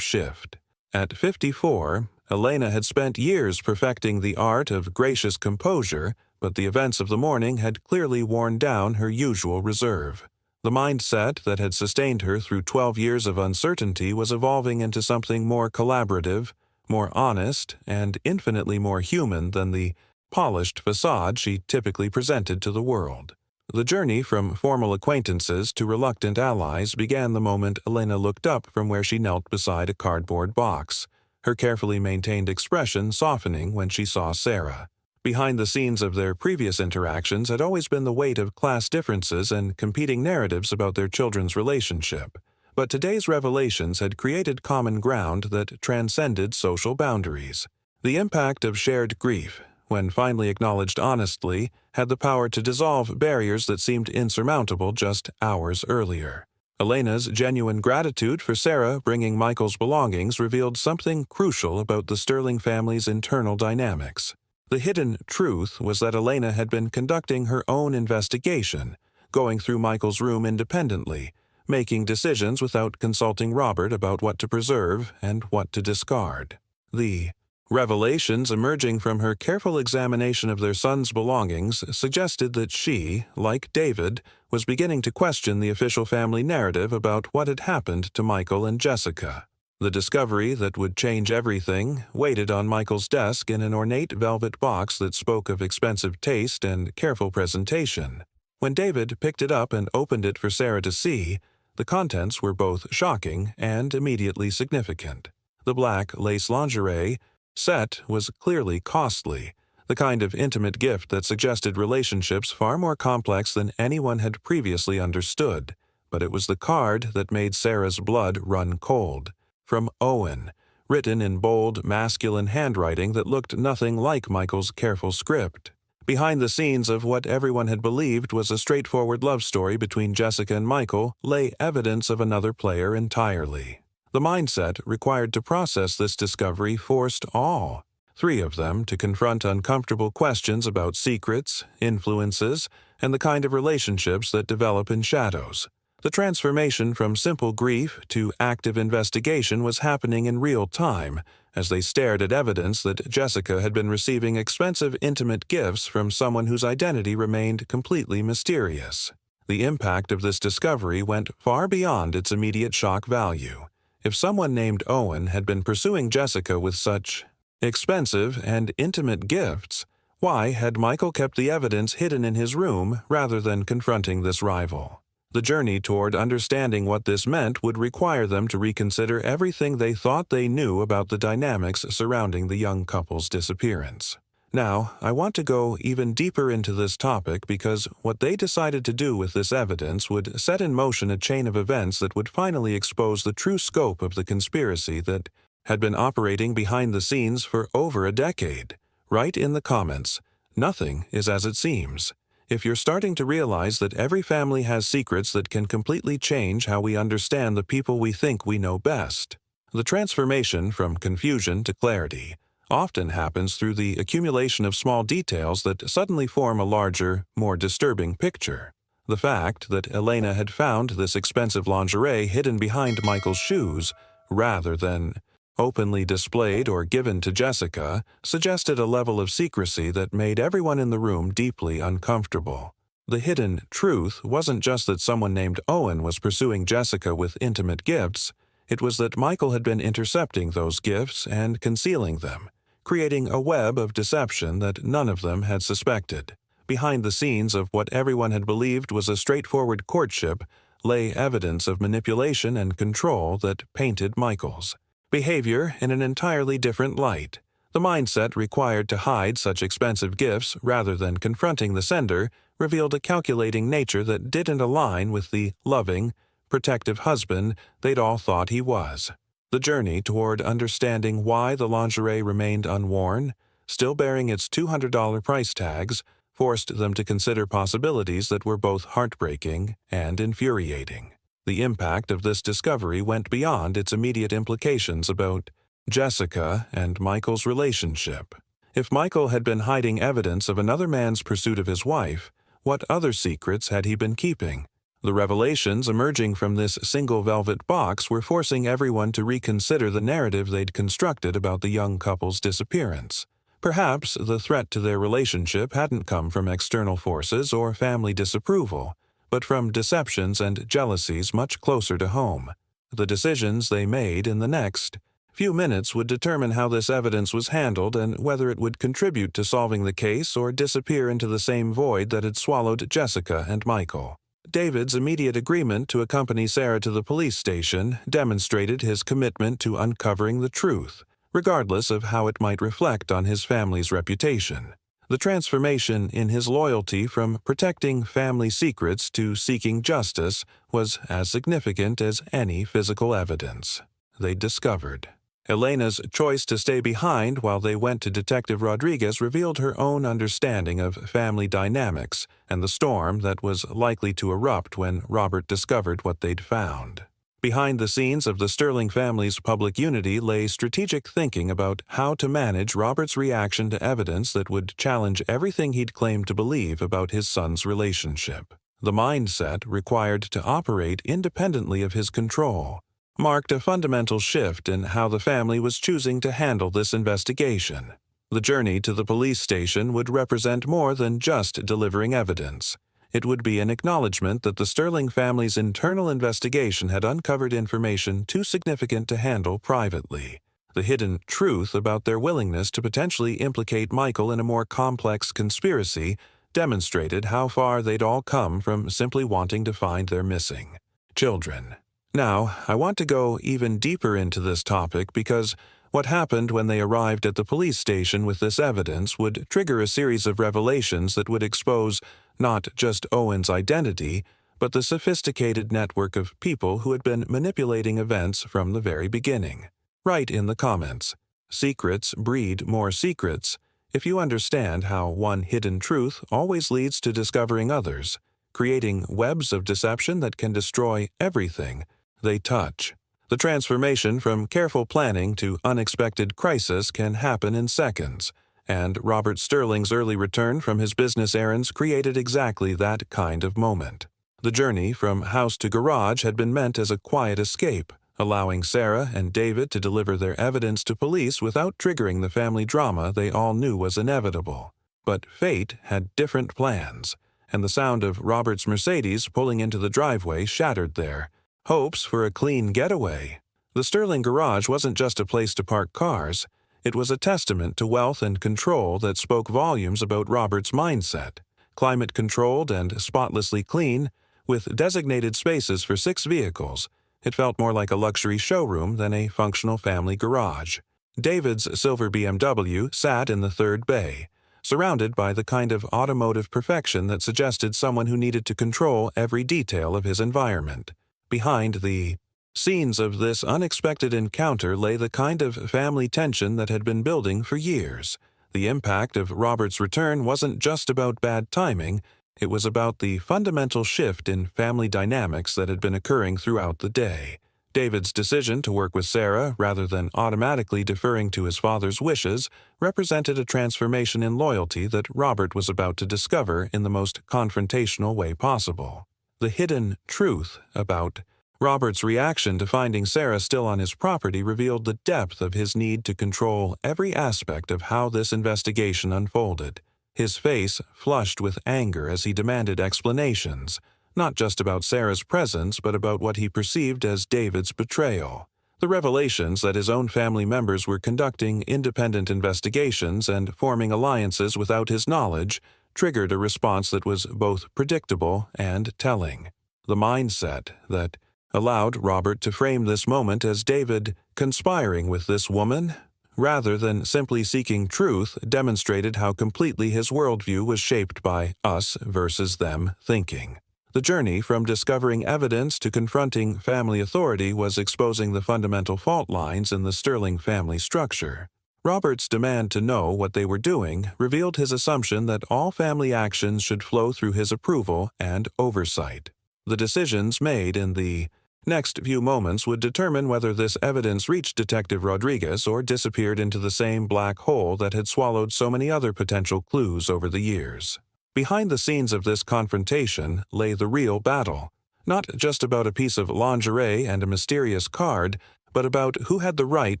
shift. At 54, Elena had spent years perfecting the art of gracious composure, but the events of the morning had clearly worn down her usual reserve. The mindset that had sustained her through 12 years of uncertainty was evolving into something more collaborative, more honest, and infinitely more human than the polished facade she typically presented to the world. The journey from formal acquaintances to reluctant allies began the moment Elena looked up from where she knelt beside a cardboard box, her carefully maintained expression softening when she saw Sarah. Behind the scenes of their previous interactions had always been the weight of class differences and competing narratives about their children's relationship. But today's revelations had created common ground that transcended social boundaries. The impact of shared grief, when finally acknowledged honestly, had the power to dissolve barriers that seemed insurmountable just hours earlier. Elena's genuine gratitude for Sarah bringing Michael's belongings revealed something crucial about the Sterling family's internal dynamics. The hidden truth was that Elena had been conducting her own investigation, going through Michael's room independently, making decisions without consulting Robert about what to preserve and what to discard. The revelations emerging from her careful examination of their son's belongings suggested that she, like David, was beginning to question the official family narrative about what had happened to Michael and Jessica. The discovery that would change everything waited on Michael's desk in an ornate velvet box that spoke of expensive taste and careful presentation. When David picked it up and opened it for Sarah to see, the contents were both shocking and immediately significant. The black lace lingerie set was clearly costly, the kind of intimate gift that suggested relationships far more complex than anyone had previously understood. But it was the card that made Sarah's blood run cold. From Owen, written in bold, masculine handwriting that looked nothing like Michael's careful script. Behind the scenes of what everyone had believed was a straightforward love story between Jessica and Michael lay evidence of another player entirely. The mindset required to process this discovery forced awe. 3 of them to confront uncomfortable questions about secrets, influences, and the kind of relationships that develop in shadows. The transformation from simple grief to active investigation was happening in real time as they stared at evidence that Jessica had been receiving expensive intimate gifts from someone whose identity remained completely mysterious. The impact of this discovery went far beyond its immediate shock value. If someone named Owen had been pursuing Jessica with such expensive and intimate gifts, why had Michael kept the evidence hidden in his room rather than confronting this rival? The journey toward understanding what this meant would require them to reconsider everything they thought they knew about the dynamics surrounding the young couple's disappearance. Now, I want to go even deeper into this topic because what they decided to do with this evidence would set in motion a chain of events that would finally expose the true scope of the conspiracy that had been operating behind the scenes for over a decade. Write in the comments, "Nothing is as it seems," if you're starting to realize that every family has secrets that can completely change how we understand the people we think we know best. The transformation from confusion to clarity often happens through the accumulation of small details that suddenly form a larger, more disturbing picture. The fact that Elena had found this expensive lingerie hidden behind Michael's shoes, rather than openly displayed or given to Jessica, suggested a level of secrecy that made everyone in the room deeply uncomfortable. The hidden truth wasn't just that someone named Owen was pursuing Jessica with intimate gifts, it was that Michael had been intercepting those gifts and concealing them, creating a web of deception that none of them had suspected. Behind the scenes of what everyone had believed was a straightforward courtship lay evidence of manipulation and control that painted Michael's behavior in an entirely different light. The mindset required to hide such expensive gifts rather than confronting the sender revealed a calculating nature that didn't align with the loving, protective husband they'd all thought he was. The journey toward understanding why the lingerie remained unworn, still bearing its $200 price tags, forced them to consider possibilities that were both heartbreaking and infuriating. The impact of this discovery went beyond its immediate implications about Jessica and Michael's relationship. If Michael had been hiding evidence of another man's pursuit of his wife, what other secrets had he been keeping? The revelations emerging from this single velvet box were forcing everyone to reconsider the narrative they'd constructed about the young couple's disappearance. Perhaps the threat to their relationship hadn't come from external forces or family disapproval, but from deceptions and jealousies much closer to home. The decisions they made in the next few minutes would determine how this evidence was handled and whether it would contribute to solving the case or disappear into the same void that had swallowed Jessica and Michael. David's immediate agreement to accompany Sarah to the police station demonstrated his commitment to uncovering the truth, regardless of how it might reflect on his family's reputation. The transformation in his loyalty from protecting family secrets to seeking justice was as significant as any physical evidence they'd discovered. Elena's choice to stay behind while they went to Detective Rodriguez revealed her own understanding of family dynamics and the storm that was likely to erupt when Robert discovered what they'd found. Behind the scenes of the Sterling family's public unity lay strategic thinking about how to manage Robert's reaction to evidence that would challenge everything he'd claimed to believe about his son's relationship. The mindset required to operate independently of his control marked a fundamental shift in how the family was choosing to handle this investigation. The journey to the police station would represent more than just delivering evidence. It would be an acknowledgement that the Sterling family's internal investigation had uncovered information too significant to handle privately. The hidden truth about their willingness to potentially implicate Michael in a more complex conspiracy demonstrated how far they'd all come from simply wanting to find their missing children. Now, I want to go even deeper into this topic because what happened when they arrived at the police station with this evidence would trigger a series of revelations that would expose not just Owen's identity, but the sophisticated network of people who had been manipulating events from the very beginning. Write in the comments, "Secrets breed more secrets," if you understand how one hidden truth always leads to discovering others, creating webs of deception that can destroy everything they touch. The transformation from careful planning to unexpected crisis can happen in seconds, and Robert Sterling's early return from his business errands created exactly that kind of moment. The journey from house to garage had been meant as a quiet escape, allowing Sarah and David to deliver their evidence to police without triggering the family drama they all knew was inevitable. But fate had different plans, and the sound of Robert's Mercedes pulling into the driveway shattered their hopes for a clean getaway. The Sterling garage wasn't just a place to park cars, it was a testament to wealth and control that spoke volumes about Robert's mindset. Climate-controlled and spotlessly clean, with designated spaces for 6 vehicles, it felt more like a luxury showroom than a functional family garage. David's silver BMW sat in the third bay, surrounded by the kind of automotive perfection that suggested someone who needed to control every detail of his environment. Behind the scenes of this unexpected encounter lay the kind of family tension that had been building for years. The impact of Robert's return wasn't just about bad timing, it was about the fundamental shift in family dynamics that had been occurring throughout the day. David's decision to work with Sarah rather than automatically deferring to his father's wishes represented a transformation in loyalty that Robert was about to discover in the most confrontational way possible. The hidden truth about Robert's reaction to finding Sarah still on his property revealed the depth of his need to control every aspect of how this investigation unfolded. His face flushed with anger as he demanded explanations, not just about Sarah's presence but about what he perceived as David's betrayal. The revelations that his own family members were conducting independent investigations and forming alliances without his knowledge triggered a response that was both predictable and telling. The mindset that allowed Robert to frame this moment as David conspiring with this woman, rather than simply seeking truth, demonstrated how completely his worldview was shaped by us versus them thinking. The journey from discovering evidence to confronting family authority was exposing the fundamental fault lines in the Sterling family structure. Robert's demand to know what they were doing revealed his assumption that all family actions should flow through his approval and oversight. The decisions made in the next few moments would determine whether this evidence reached Detective Rodriguez or disappeared into the same black hole that had swallowed so many other potential clues over the years. Behind the scenes of this confrontation lay the real battle, not just about a piece of lingerie and a mysterious card, but about who had the right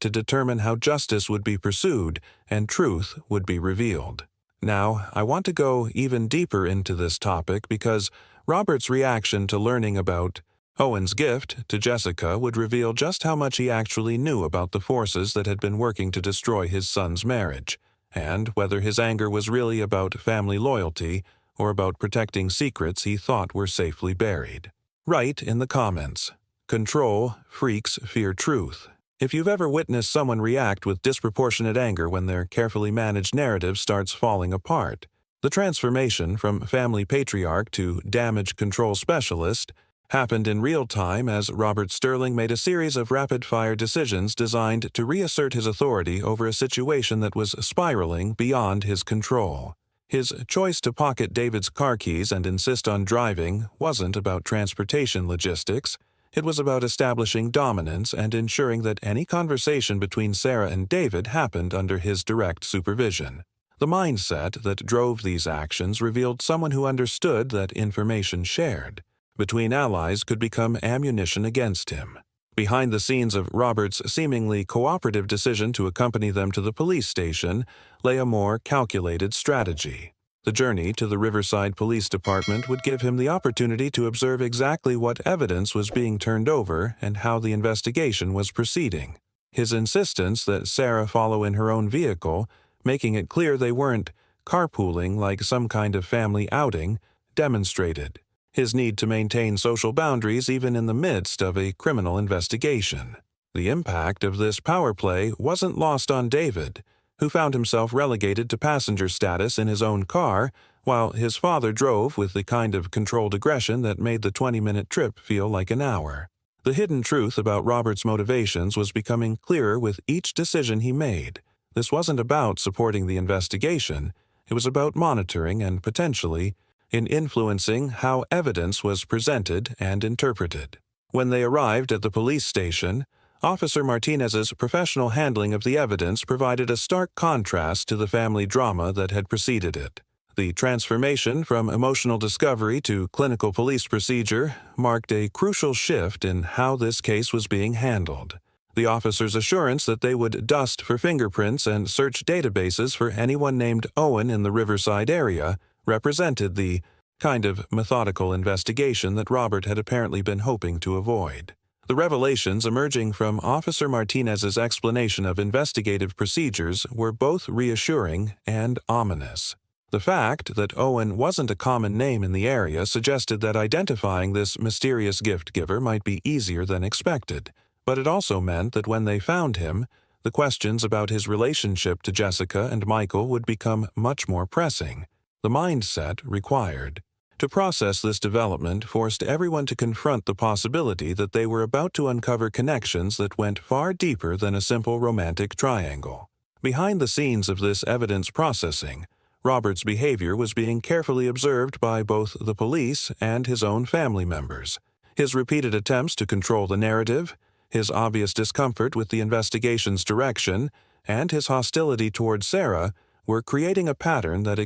to determine how justice would be pursued and truth would be revealed. Now, I want to go even deeper into this topic because Robert's reaction to learning about Owen's gift to Jessica would reveal just how much he actually knew about the forces that had been working to destroy his son's marriage, and whether his anger was really about family loyalty or about protecting secrets he thought were safely buried. Write in the comments. Control freaks fear truth. If you've ever witnessed someone react with disproportionate anger when their carefully managed narrative starts falling apart, the transformation from family patriarch to damage control specialist happened in real time as Robert Sterling made a series of rapid-fire decisions designed to reassert his authority over a situation that was spiraling beyond his control. His choice to pocket David's car keys and insist on driving wasn't about transportation logistics. It was about establishing dominance and ensuring that any conversation between Sarah and David happened under his direct supervision. The mindset that drove these actions revealed someone who understood that information shared between allies could become ammunition against him. Behind the scenes of Robert's seemingly cooperative decision to accompany them to the police station lay a more calculated strategy. The journey to the Riverside Police Department would give him the opportunity to observe exactly what evidence was being turned over and how the investigation was proceeding. His insistence that Sarah follow in her own vehicle, making it clear they weren't carpooling like some kind of family outing, demonstrated his need to maintain social boundaries even in the midst of a criminal investigation. The impact of this power play wasn't lost on David, who found himself relegated to passenger status in his own car, while his father drove with the kind of controlled aggression that made the 20-minute trip feel like an hour. The hidden truth about Robert's motivations was becoming clearer with each decision he made. This wasn't about supporting the investigation, it was about monitoring and potentially in influencing how evidence was presented and interpreted. When they arrived at the police station, Officer Martinez's professional handling of the evidence provided a stark contrast to the family drama that had preceded it. The transformation from emotional discovery to clinical police procedure marked a crucial shift in how this case was being handled. The officer's assurance that they would dust for fingerprints and search databases for anyone named Owen in the Riverside area represented the kind of methodical investigation that Robert had apparently been hoping to avoid. The revelations emerging from Officer Martinez's explanation of investigative procedures were both reassuring and ominous. The fact that Owen wasn't a common name in the area suggested that identifying this mysterious gift-giver might be easier than expected, but it also meant that when they found him, the questions about his relationship to Jessica and Michael would become much more pressing. The mindset required. To process this development forced everyone to confront the possibility that they were about to uncover connections that went far deeper than a simple romantic triangle. Behind the scenes of this evidence processing, Robert's behavior was being carefully observed by both the police and his own family members. His repeated attempts to control the narrative, his obvious discomfort with the investigation's direction, and his hostility toward Sarah were creating a pattern that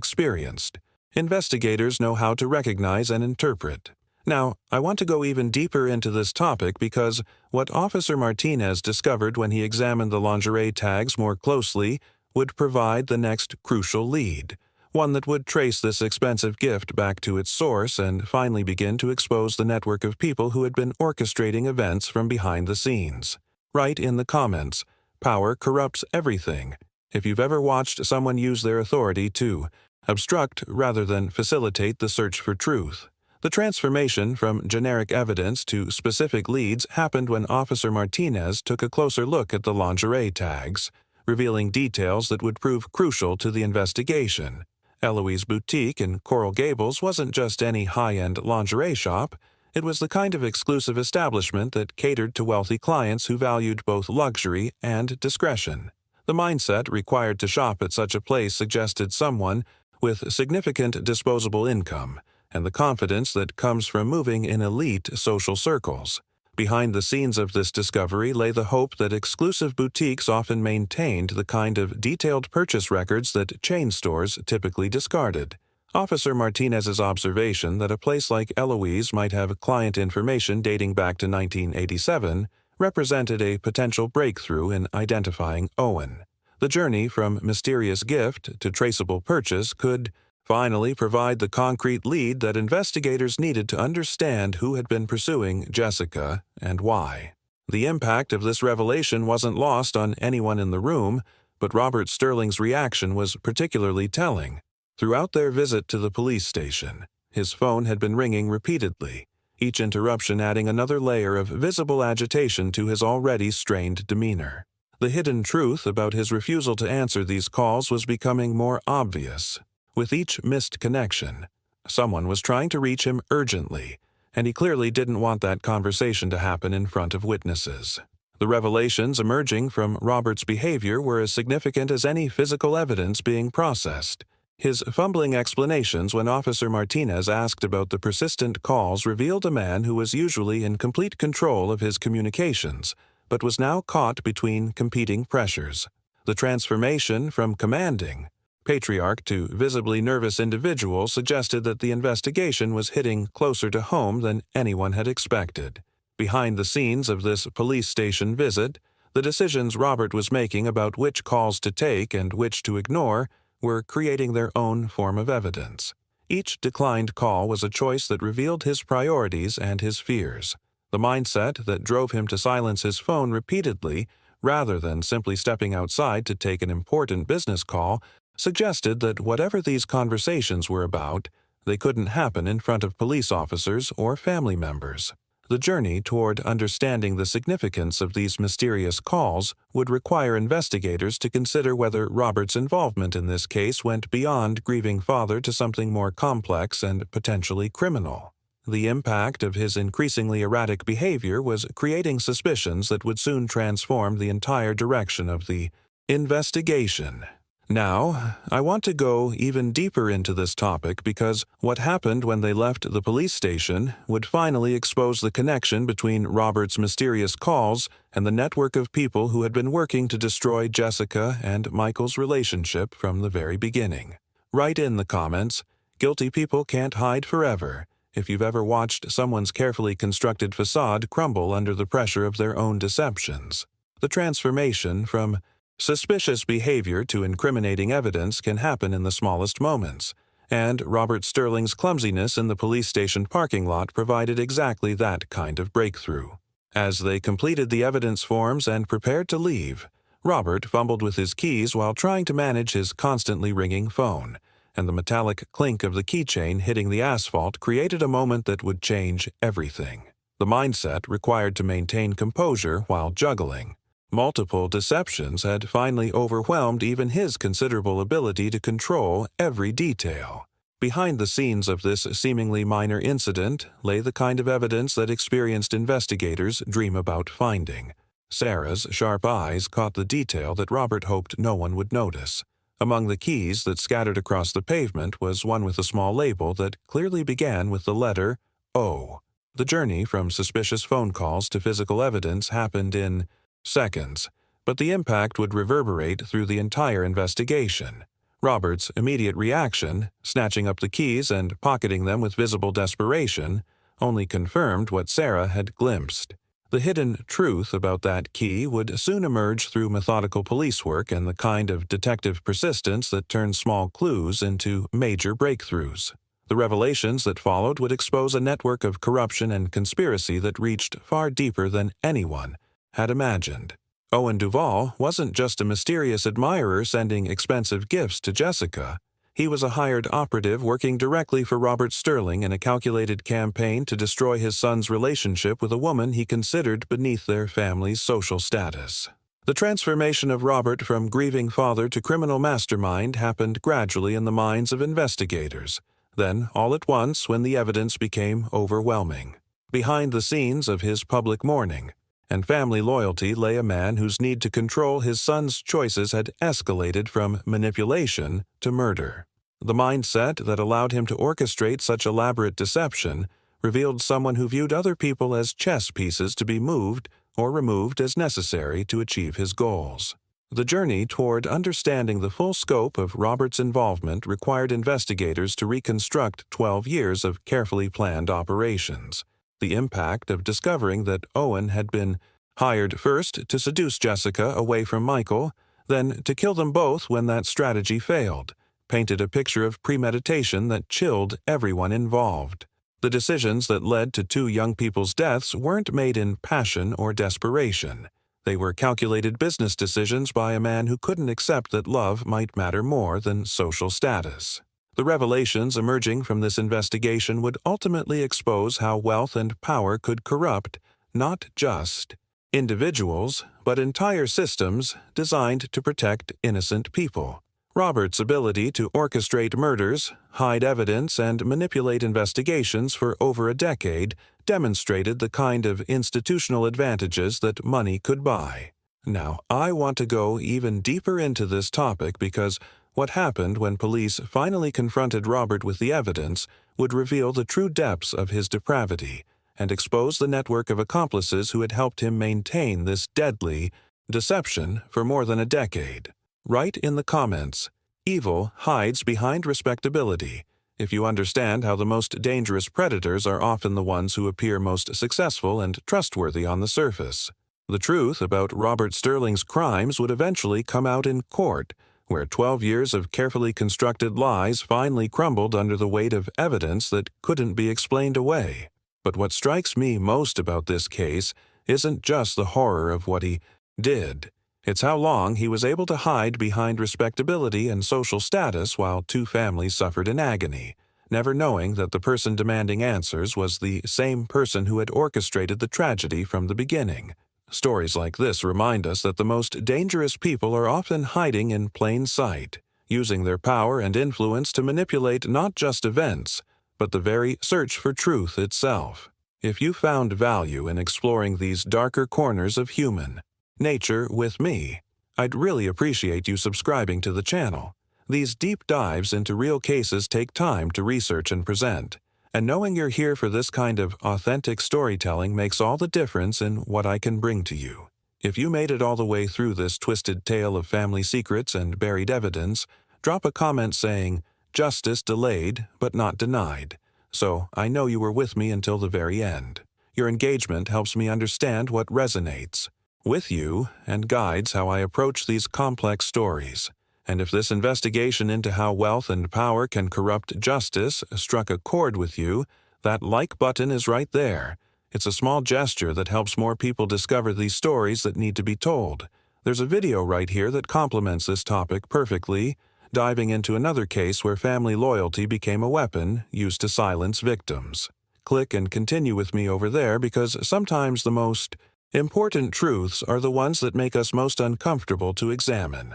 investigators know how to recognize and interpret. Now, I want to go even deeper into this topic because what Officer Martinez discovered when he examined the lingerie tags more closely would provide the next crucial lead, one that would trace this expensive gift back to its source and finally begin to expose the network of people who had been orchestrating events from behind the scenes. Write in the comments, "Power corrupts everything," if you've ever watched someone use their authority to obstruct rather than facilitate the search for truth. The transformation from generic evidence to specific leads happened when Officer Martinez took a closer look at the lingerie tags, revealing details that would prove crucial to the investigation. Eloise Boutique in Coral Gables wasn't just any high-end lingerie shop. It was the kind of exclusive establishment that catered to wealthy clients who valued both luxury and discretion. The mindset required to shop at such a place suggested someone with significant disposable income and the confidence that comes from moving in elite social circles. Behind the scenes of this discovery lay the hope that exclusive boutiques often maintained the kind of detailed purchase records that chain stores typically discarded. Officer Martinez's observation that a place like Eloise might have client information dating back to 1987 represented a potential breakthrough in identifying Owen. The journey from mysterious gift to traceable purchase could finally provide the concrete lead that investigators needed to understand who had been pursuing Jessica and why. The impact of this revelation wasn't lost on anyone in the room, but Robert Sterling's reaction was particularly telling. Throughout their visit to the police station, his phone had been ringing repeatedly, each interruption adding another layer of visible agitation to his already strained demeanor. The hidden truth about his refusal to answer these calls was becoming more obvious. With each missed connection, someone was trying to reach him urgently, and he clearly didn't want that conversation to happen in front of witnesses. The revelations emerging from Robert's behavior were as significant as any physical evidence being processed. His fumbling explanations when Officer Martinez asked about the persistent calls revealed a man who was usually in complete control of his communications, but was now caught between competing pressures. The transformation from commanding patriarch to visibly nervous individual suggested that the investigation was hitting closer to home than anyone had expected. Behind the scenes of this police station visit, the decisions Robert was making about which calls to take and which to ignore were creating their own form of evidence. Each declined call was a choice that revealed his priorities and his fears. The mindset that drove him to silence his phone repeatedly, rather than simply stepping outside to take an important business call, suggested that whatever these conversations were about, they couldn't happen in front of police officers or family members. The journey toward understanding the significance of these mysterious calls would require investigators to consider whether Robert's involvement in this case went beyond grieving father to something more complex and potentially criminal. The impact of his increasingly erratic behavior was creating suspicions that would soon transform the entire direction of the investigation. Now, I want to go even deeper into this topic because what happened when they left the police station would finally expose the connection between Robert's mysterious calls and the network of people who had been working to destroy Jessica and Michael's relationship from the very beginning. Write in the comments, "Guilty people can't hide forever," if you've ever watched someone's carefully constructed facade crumble under the pressure of their own deceptions. The transformation from suspicious behavior to incriminating evidence can happen in the smallest moments, and Robert Sterling's clumsiness in the police station parking lot provided exactly that kind of breakthrough. As they completed the evidence forms and prepared to leave, Robert fumbled with his keys while trying to manage his constantly ringing phone, and the metallic clink of the keychain hitting the asphalt created a moment that would change everything. The mindset required to maintain composure while juggling. Multiple deceptions had finally overwhelmed even his considerable ability to control every detail. Behind the scenes of this seemingly minor incident lay the kind of evidence that experienced investigators dream about finding. Sarah's sharp eyes caught the detail that Robert hoped no one would notice. Among the keys that scattered across the pavement was one with a small label that clearly began with the letter O. The journey from suspicious phone calls to physical evidence happened in seconds, but the impact would reverberate through the entire investigation. Robert's immediate reaction, snatching up the keys and pocketing them with visible desperation, only confirmed what Sarah had glimpsed. The hidden truth about that key would soon emerge through methodical police work and the kind of detective persistence that turns small clues into major breakthroughs. The revelations that followed would expose a network of corruption and conspiracy that reached far deeper than anyone had imagined. Owen Duvall wasn't just a mysterious admirer sending expensive gifts to Jessica. He was a hired operative working directly for Robert Sterling in a calculated campaign to destroy his son's relationship with a woman he considered beneath their family's social status. The transformation of Robert from grieving father to criminal mastermind happened gradually in the minds of investigators, then all at once when the evidence became overwhelming. Behind the scenes of his public mourning and family loyalty lay a man whose need to control his son's choices had escalated from manipulation to murder. The mindset that allowed him to orchestrate such elaborate deception revealed someone who viewed other people as chess pieces to be moved or removed as necessary to achieve his goals. The journey toward understanding the full scope of Robert's involvement required investigators to reconstruct 12 years of carefully planned operations. The impact of discovering that Owen had been hired first to seduce Jessica away from Michael, then to kill them both when that strategy failed, painted a picture of premeditation that chilled everyone involved. The decisions that led to two young people's deaths weren't made in passion or desperation. They were calculated business decisions by a man who couldn't accept that love might matter more than social status. The revelations emerging from this investigation would ultimately expose how wealth and power could corrupt not just individuals, but entire systems designed to protect innocent people. Robert's ability to orchestrate murders, hide evidence, and manipulate investigations for over a decade demonstrated the kind of institutional advantages that money could buy. Now, I want to go even deeper into this topic because what happened when police finally confronted Robert with the evidence would reveal the true depths of his depravity and expose the network of accomplices who had helped him maintain this deadly deception for more than a decade. Write in the comments, "Evil hides behind respectability," if you understand how the most dangerous predators are often the ones who appear most successful and trustworthy on the surface. The truth about Robert Sterling's crimes would eventually come out in court, where 12 years of carefully constructed lies finally crumbled under the weight of evidence that couldn't be explained away. But what strikes me most about this case isn't just the horror of what he did. It's how long he was able to hide behind respectability and social status while two families suffered in agony, never knowing that the person demanding answers was the same person who had orchestrated the tragedy from the beginning. Stories like this remind us that the most dangerous people are often hiding in plain sight, using their power and influence to manipulate not just events, but the very search for truth itself. If you found value in exploring these darker corners of human nature with me, I'd really appreciate you subscribing to the channel. These deep dives into real cases take time to research and present, and knowing you're here for this kind of authentic storytelling makes all the difference in what I can bring to you. If you made it all the way through this twisted tale of family secrets and buried evidence, drop a comment saying, "Justice delayed, but not denied," so I know you were with me until the very end. Your engagement helps me understand what resonates with you and guides how I approach these complex stories. And if this investigation into how wealth and power can corrupt justice struck a chord with you, that like button is right there. It's a small gesture that helps more people discover these stories that need to be told. There's a video right here that complements this topic perfectly, diving into another case where family loyalty became a weapon used to silence victims. Click and continue with me over there because sometimes the most important truths are the ones that make us most uncomfortable to examine.